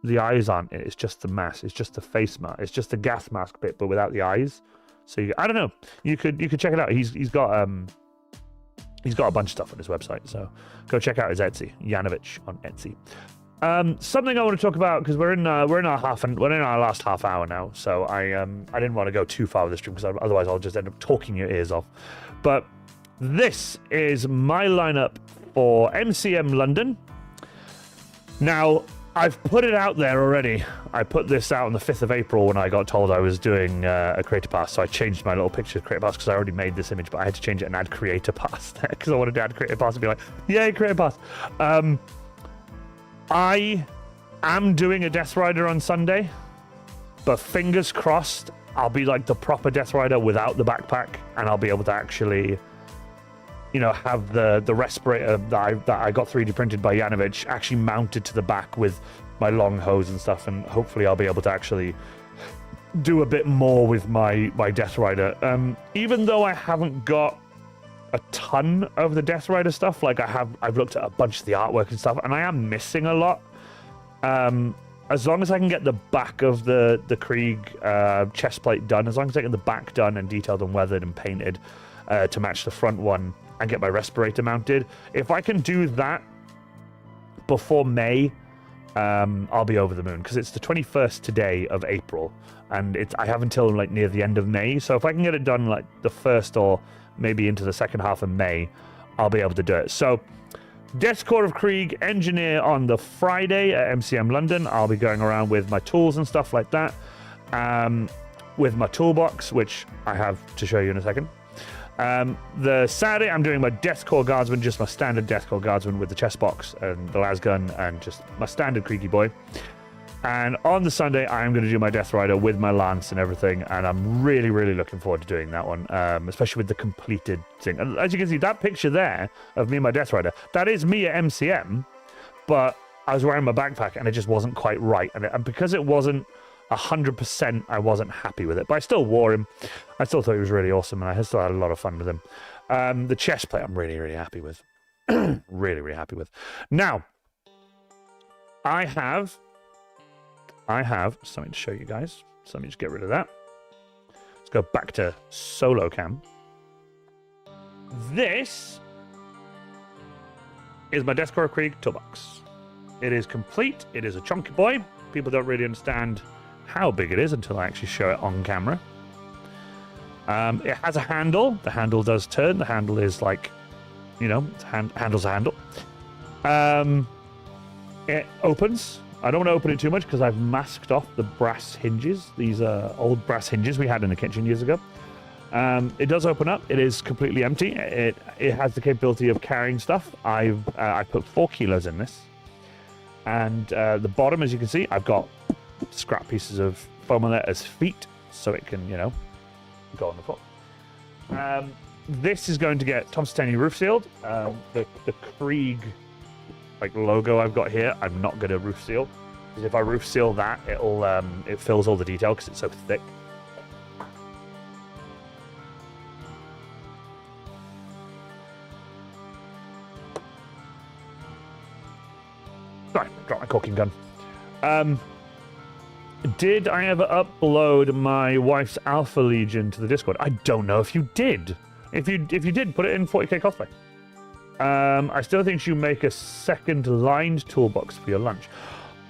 the eyes aren't it. It's just the mask. It's just the face mask. It's just the gas mask bit, but without the eyes. So I don't know. You could check it out. He's got a bunch of stuff on his website, so go check out his Etsy, Yanovich on Etsy. Something I want to talk about, because we're in our last half hour now, so I didn't want to go too far with this stream, because otherwise I'll just end up talking your ears off. But this is my lineup for MCM London. Now, I've put it out there already. I put this out on the 5th of April when I got told I was doing a creator pass, so I changed my little picture to creator pass, because I already made this image, but I had to change it and add creator pass there, because I wanted to add creator pass and be like, yay, creator pass. I am doing a Death Rider on Sunday, but fingers crossed I'll be like the proper Death Rider without the backpack, and I'll be able to actually have the respirator that I got 3D printed by Yanovich actually mounted to the back with my long hose and stuff, and hopefully I'll be able to actually do a bit more with my Death Rider. Even though I haven't got a ton of the Death Rider stuff, like I've looked at a bunch of the artwork and stuff, and I am missing a lot. As long as I can get the back of the Krieg chest plate done, as long as I get the back done and detailed and weathered and painted to match the front one, and get my respirator mounted. If I can do that before May, I'll be over the moon, because it's the 21st today of April, and I have until like near the end of May. So if I can get it done like the 1st or maybe into the second half of May, I'll be able to do it. So Death Corps of Krieg Engineer on the Friday at MCM London. I'll be going around with my tools and stuff like that, with my toolbox, which I have to show you in a second. The Saturday, I'm doing my Death Corps Guardsman, just my standard Death Corps Guardsman with the chest box and the las gun and just my standard Kriegy boy. And on the Sunday, I'm going to do my Death Rider with my lance and everything, and I'm really, really looking forward to doing that one, especially with the completed thing. And as you can see, that picture there of me and my Death Rider, that is me at MCM, but I was wearing my backpack, and it just wasn't quite right. And because it wasn't 100%, I wasn't happy with it. But I still wore him. I still thought he was really awesome, and I still had a lot of fun with him. The chest plate, I'm really, really happy with. Really, really happy with. Now, I have something to show you guys. So let me just get rid of that. Let's go back to solo cam. This is my Deathcore Krieg toolbox. It is complete. It is a chunky boy. People don't really understand how big it is until I actually show it on camera. It has a handle. The handle does turn. The handle is like, you know, handle's a handle. It opens. I don't want to open it too much because I've masked off the brass hinges. These are old brass hinges we had in the kitchen years ago. It does open up. It is completely empty. It has the capability of carrying stuff. I put 4 kilos in this. And the bottom, as you can see, I've got scrap pieces of foam on there as feet, so it can, you know, go on the floor. This is going to get Thompson Tenny roof sealed. The Krieg like logo I've got here, I'm not going to roof seal, because if I roof seal that, it fills all the detail because it's so thick. Sorry, dropped my caulking gun. Did I ever upload my wife's Alpha Legion to the Discord? I don't know if you did. If you did, put it in 40k cosplay. I still think you make a second lined toolbox for your lunch.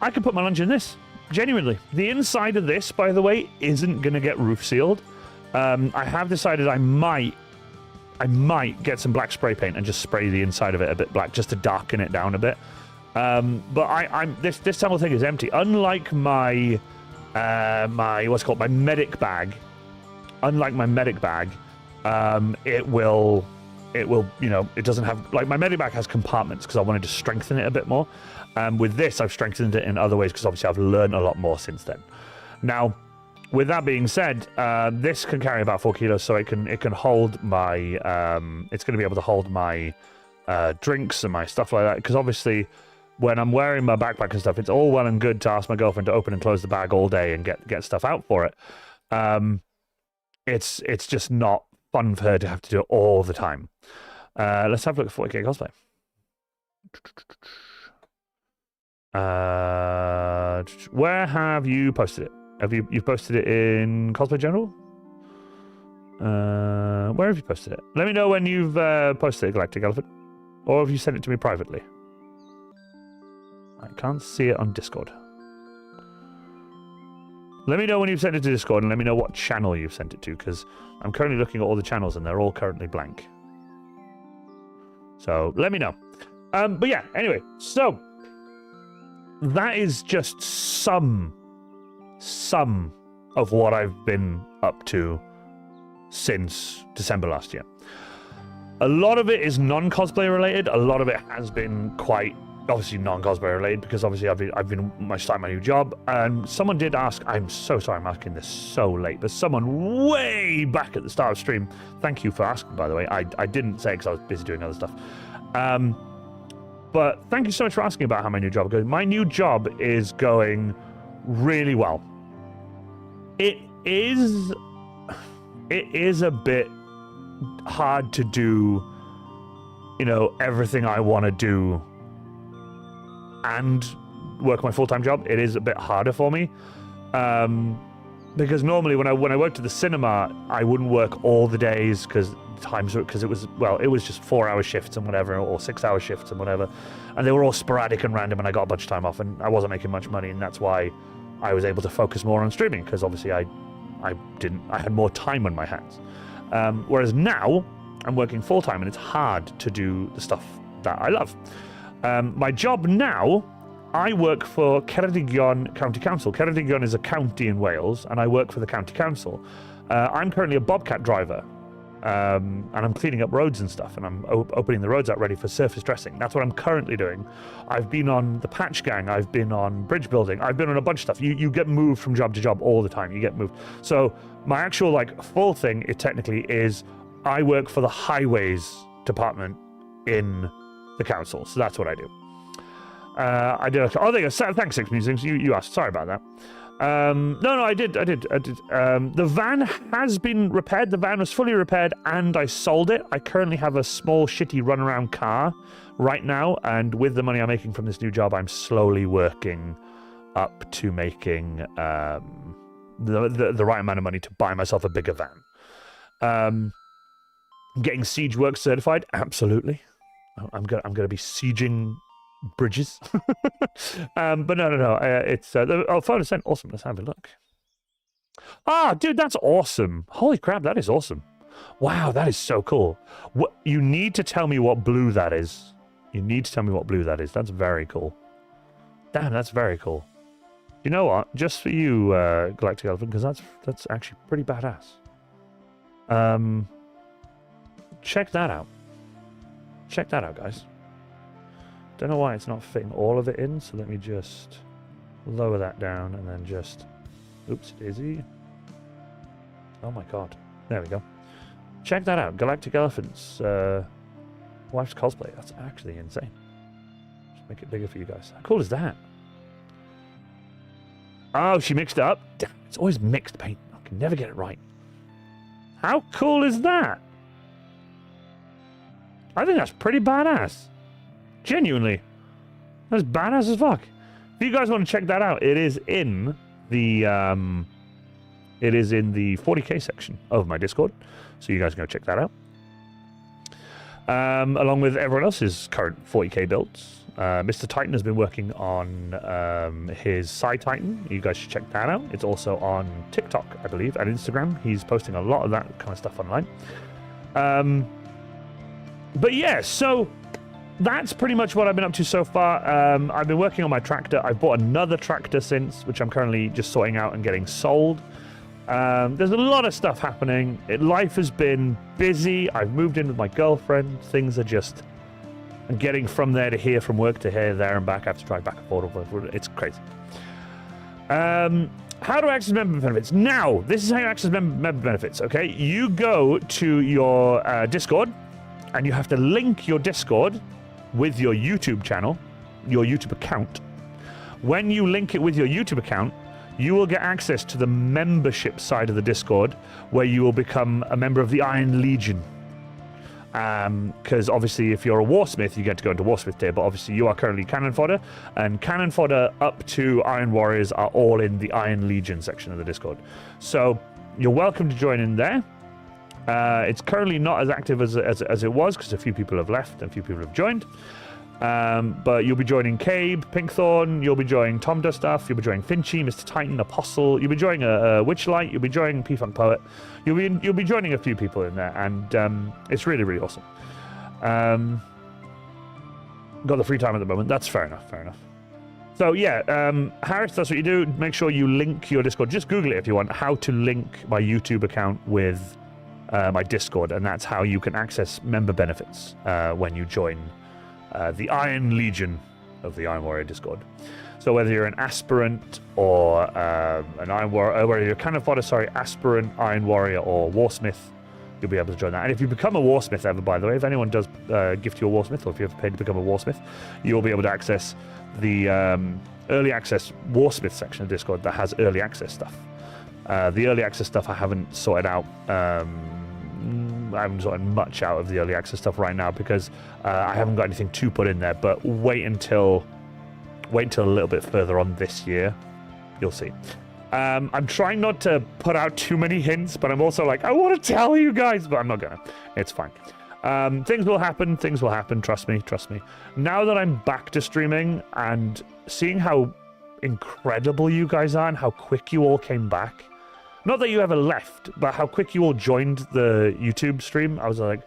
I could put my lunch in this. Genuinely. The inside of this, by the way, isn't going to get roof sealed. I have decided I might get some black spray paint and just spray the inside of it a bit black just to darken it down a bit. But this tunnel thing is empty. Unlike my my medic bag. Unlike my medic bag, it will, you know, it doesn't have, like, my medic bag has compartments because I wanted to strengthen it a bit more. With this, I've strengthened it in other ways because obviously I've learned a lot more since then. Now, with that being said, this can carry about 4 kilos, so it can hold my, it's going to be able to hold my drinks and my stuff like that, because obviously when I'm wearing my backpack and stuff, it's all well and good to ask my girlfriend to open and close the bag all day and get stuff out for it. It's just not fun for her to have to do it all the time. Let's have a look at 40k cosplay. Where have you posted it? You've posted it in Cosplay General? Where have you posted it? Let me know when you've posted it, Galactic Elephant. Or have you sent it to me privately? I can't see it on Discord. Let me know when you've sent it to Discord, and let me know what channel you've sent it to, because I'm currently looking at all the channels and they're all currently blank. So let me know. But yeah, anyway, so that is just some of what I've been up to since December last year. A lot of it is non-cosplay related. A lot of it has been quite obviously non-cosplay related, because obviously I've been starting my new job, and someone did ask. I'm so sorry I'm asking this so late, but someone way back at the start of stream, thank you for asking, by the way. I didn't say because I was busy doing other stuff. But thank you so much for asking about how my new job goes. My new job is going really well. It is a bit hard to do, you know, everything I want to do and work my full-time job. It is a bit harder for me, because normally when I worked at the cinema, I wouldn't work all the days because it was just 4-hour shifts and whatever, or 6-hour shifts and whatever, and they were all sporadic and random, and I got a bunch of time off, and I wasn't making much money, and that's why I was able to focus more on streaming, because obviously I had more time on my hands. Whereas now I'm working full-time, and it's hard to do the stuff that I love. My job now, I work for Ceredigion County Council. Ceredigion is a county in Wales, and I work for the county council. I'm currently a bobcat driver. and I'm cleaning up roads and stuff, and I'm opening the roads out ready for surface dressing. That's what I'm currently doing. I've been on the patch gang, I've been on bridge building, I've been on a bunch of stuff. You get moved from job to job all the time. You get moved. So my actual like full thing, it technically is I work for the highways department in the council. So that's what I do. I did. Oh, there you go. Thanks, Six Musings. You asked. Sorry about that. No, I did. The van has been repaired. The van was fully repaired, and I sold it. I currently have a small, shitty runaround car right now, and with the money I'm making from this new job, I'm slowly working up to making the right amount of money to buy myself a bigger van. Getting siege work certified, absolutely. I'm gonna be sieging bridges. But no. It's photo sent. Awesome. Let's have a look. Ah, dude, that's awesome. Holy crap, that is awesome. Wow, that is so cool. What you need to tell me what blue that is. You need to tell me what blue that is. That's very cool. Damn, that's very cool. You know what? Just for you, Galactic Elephant, because that's actually pretty badass. Check that out. Check that out, guys. Don't know why it's not fitting all of it in, so let me just lower that down and then just... Oops, daisy. Oh my god. There we go. Check that out. Galactic Elephant's wife's cosplay. That's actually insane. Just make it bigger for you guys. How cool is that? Oh, she mixed it up? Damn, it's always mixed paint. I can never get it right. How cool is that? I think that's pretty badass. Genuinely. That's badass as fuck. If you guys want to check that out, it is in the 40k section of my Discord. So you guys can go check that out. Along with everyone else's current 40k builds. Mr. Titan has been working on his Psy Titan. You guys should check that out. It's also on TikTok, I believe, and Instagram. He's posting a lot of that kind of stuff online. But yeah, so that's pretty much what I've been up to so far. I've been working on my tractor. I've bought another tractor since, which I'm currently just sorting out and getting sold. There's a lot of stuff happening. Life has been busy. I've moved in with my girlfriend. Things are just getting from there to here, from work to here, there and back. I have to drive back and forth. It's crazy. How do I access member benefits? Now, this is how you access member benefits, okay? You go to your Discord, and you have to link your Discord with your YouTube channel, your YouTube account. When you link it with your YouTube account, you will get access to the membership side of the Discord, where you will become a member of the Iron Legion. Because obviously, if you're a Warsmith, you get to go into Warsmith tier, but obviously you are currently Cannon Fodder, and Cannon Fodder up to Iron Warriors are all in the Iron Legion section of the Discord. So you're welcome to join in there. It's currently not as active as it was, because a few people have left and a few people have joined. But you'll be joining Cabe, Pinkthorn, you'll be joining Tom Does Stuff, you'll be joining Finchy, Mr. Titan, Apostle, you'll be joining a Witchlight, you'll be joining P-Funk Poet, you'll be joining a few people in there, and it's really, really awesome. Got the free time at the moment. That's fair enough. So yeah, Harris, that's what you do. Make sure you link your Discord. Just Google it if you want, how to link my YouTube account with my Discord, and that's how you can access member benefits when you join the Iron Legion of the Iron Warrior Discord. So whether you're an aspirant or an Iron Warrior, whether you're Cannon Fodder, aspirant, Iron Warrior, or Warsmith, you'll be able to join that. And if you become a Warsmith ever, by the way, if anyone does gift you a Warsmith, or if you have paid to become a Warsmith, you'll be able to access the early access Warsmith section of Discord that has early access stuff. The early access stuff I haven't sorted out. I haven't sorted much out of the early access stuff right now because I haven't got anything to put in there. But wait until a little bit further on this year. You'll see. I'm trying not to put out too many hints, but I'm also like, I want to tell you guys, but I'm not gonna. It's fine. Things will happen. Trust me. Now that I'm back to streaming and seeing how incredible you guys are and how quick you all came back. Not that you ever left, but how quick you all joined the YouTube stream. I was like,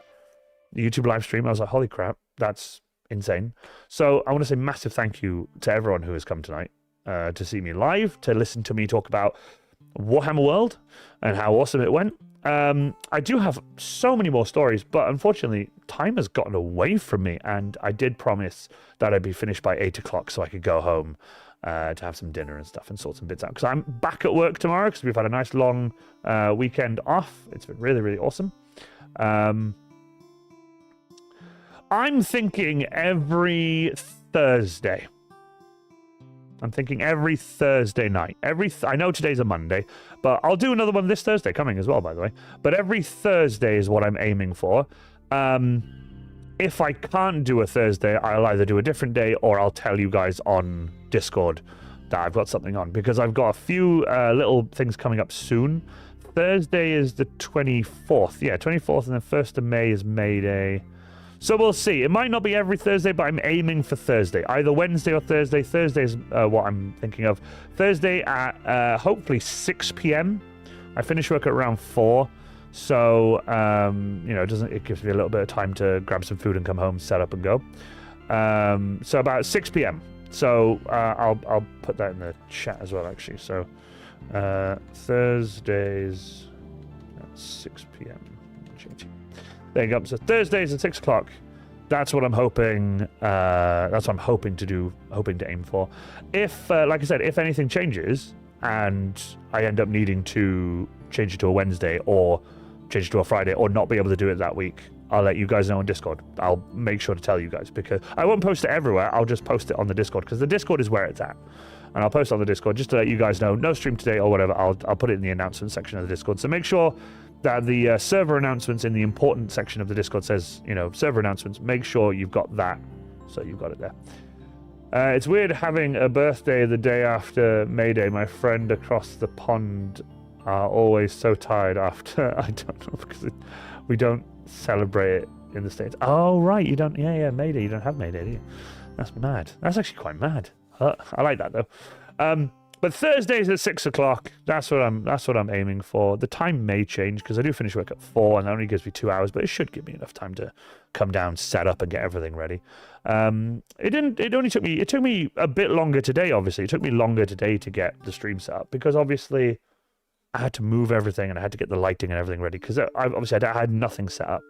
the YouTube live stream. I was like, holy crap, that's insane. So I want to say massive thank you to everyone who has come tonight to see me live, to listen to me talk about Warhammer World and how awesome it went. I do have so many more stories, but unfortunately, time has gotten away from me, and I did promise that I'd be finished by 8 o'clock so I could go home to have some dinner and stuff and sort some bits out. Because I'm back at work tomorrow because we've had a nice long weekend off. It's been really, really awesome. I'm thinking every Thursday. I'm thinking every Thursday night. I know today's a Monday, but I'll do another one this Thursday coming as well, by the way. But every Thursday is what I'm aiming for. If I can't do a Thursday, I'll either do a different day or I'll tell you guys on Discord that I've got something on, because I've got a few little things coming up soon. Thursday is the 24th. Yeah, 24th, and then 1st of May is May Day. So we'll see. It might not be every Thursday, but I'm aiming for Thursday. Either Wednesday or Thursday. Thursday is what I'm thinking of. Thursday at hopefully 6 p.m. I finish work at around 4. So, it gives me a little bit of time to grab some food and come home, set up and go. So about 6 p.m. So I'll put that in the chat as well, actually. So Thursdays at 6 p.m. There you go. So Thursdays at 6 o'clock. That's what I'm hoping. That's what I'm hoping to do. Hoping to aim for. If, like I said, if anything changes and I end up needing to change it to a Wednesday or change it to a Friday or not be able to do it that week, I'll let you guys know on Discord. I'll make sure to tell you guys, because I won't post it everywhere. I'll just post it on the Discord, because the Discord is where it's at. And I'll post it on the Discord just to let you guys know. No stream today or whatever. I'll put it in the announcement section of the Discord. So make sure that the server announcements in the important section of the Discord says, server announcements. Make sure you've got that, so you've got it there. It's weird having a birthday the day after May Day. My friend across the pond are always so tired after. I don't know, because we don't celebrate it in the States. Oh, right, you don't. Yeah, May Day. You don't have May Day, do you? That's mad. That's actually quite mad. I like that though. But Thursdays at 6 o'clock. That's what I'm aiming for. The time may change because I do finish work at 4, and that only gives me 2 hours, but it should give me enough time to come down, set up, and get everything ready. It took me a bit longer today. Obviously, it took me longer today to get the stream set up, because obviously I had to move everything and I had to get the lighting and everything ready, because I had nothing set up.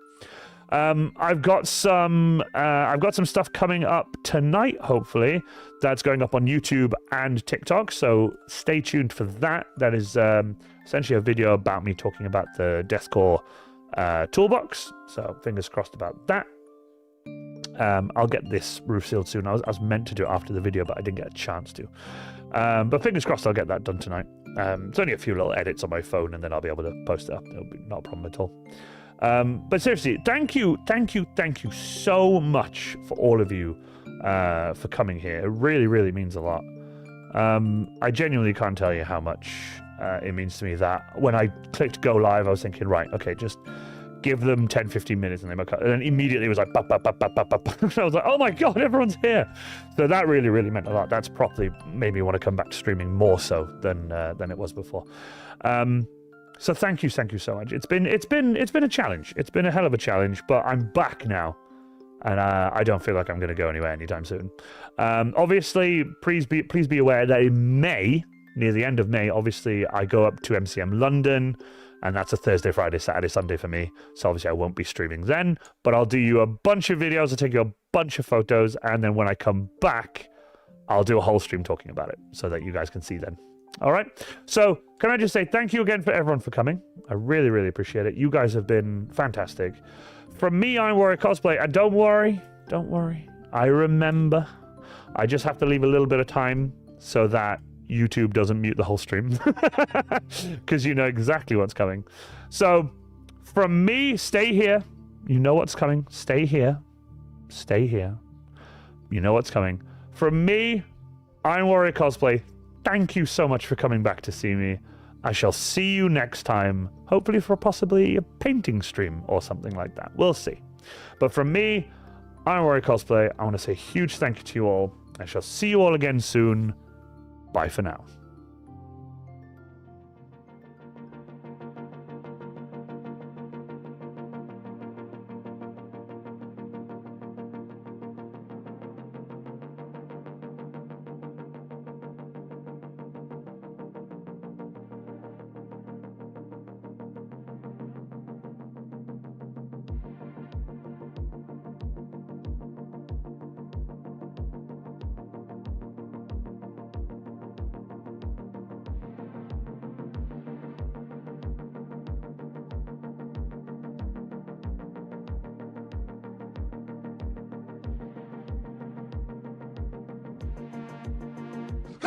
I've got some stuff coming up tonight, hopefully, that's going up on YouTube and TikTok, so stay tuned for that. That is essentially a video about me talking about the Deathcore toolbox, so fingers crossed about that. I'll get this roof sealed soon. I was meant to do it after the video, but I didn't get a chance to. But fingers crossed I'll get that done tonight. It's only a few little edits on my phone, and then I'll be able to post it up. It'll be not a problem at all. But seriously, thank you so much for all of you for coming here. It really, really means a lot. I genuinely can't tell you how much it means to me that when I clicked go live, I was thinking, right, okay, just give them 10-15 minutes and then immediately it was like bap, bap, bap, bap, bap, bap. I was like, oh my god, everyone's here. So that really, really meant a lot. That's probably made me want to come back to streaming more so than it was before. So thank you so much. It's been a challenge. It's been a hell of a challenge, but I'm back now, and I don't feel like I'm going to go anywhere anytime soon. Obviously, please be aware that in May, near the end of May, obviously I go up to MCM London, and that's a Thursday, Friday, Saturday, Sunday for me. So obviously I won't be streaming then, but I'll do you a bunch of videos. I'll take you a bunch of photos, and then when I come back, I'll do a whole stream talking about it so that you guys can see then. All right. So can I just say thank you again for everyone for coming. I really, really appreciate it. You guys have been fantastic. From me, I'm Warrior Cosplay. And don't worry. I remember. I just have to leave a little bit of time so that YouTube doesn't mute the whole stream. Because you know exactly what's coming. So from me, stay here. You know what's coming. Stay here. You know what's coming. From me, I'm Warrior Cosplay. Thank you so much for coming back to see me. I shall see you next time, hopefully for possibly a painting stream or something like that. We'll see. But from me, I'm Warrior Cosplay. I want to say a huge thank you to you all. I shall see you all again soon. Bye for now.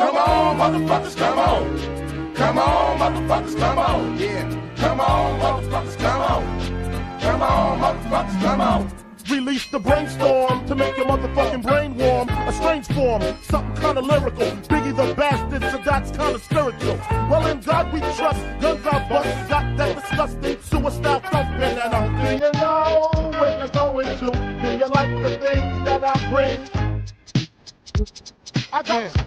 Come on, motherfuckers, come on. Come on, motherfuckers, come on. Yeah. Come on, motherfuckers, come on. Come on, motherfuckers, come on. Release the brainstorm to make your motherfucking brain warm. A strange form, something kinda lyrical. Biggie the bastard, so that's kinda spiritual. Well, in God we trust, guns out bust, got that disgusting suicide thumping. And do you know where you're going to? Do you like the things that I bring? I got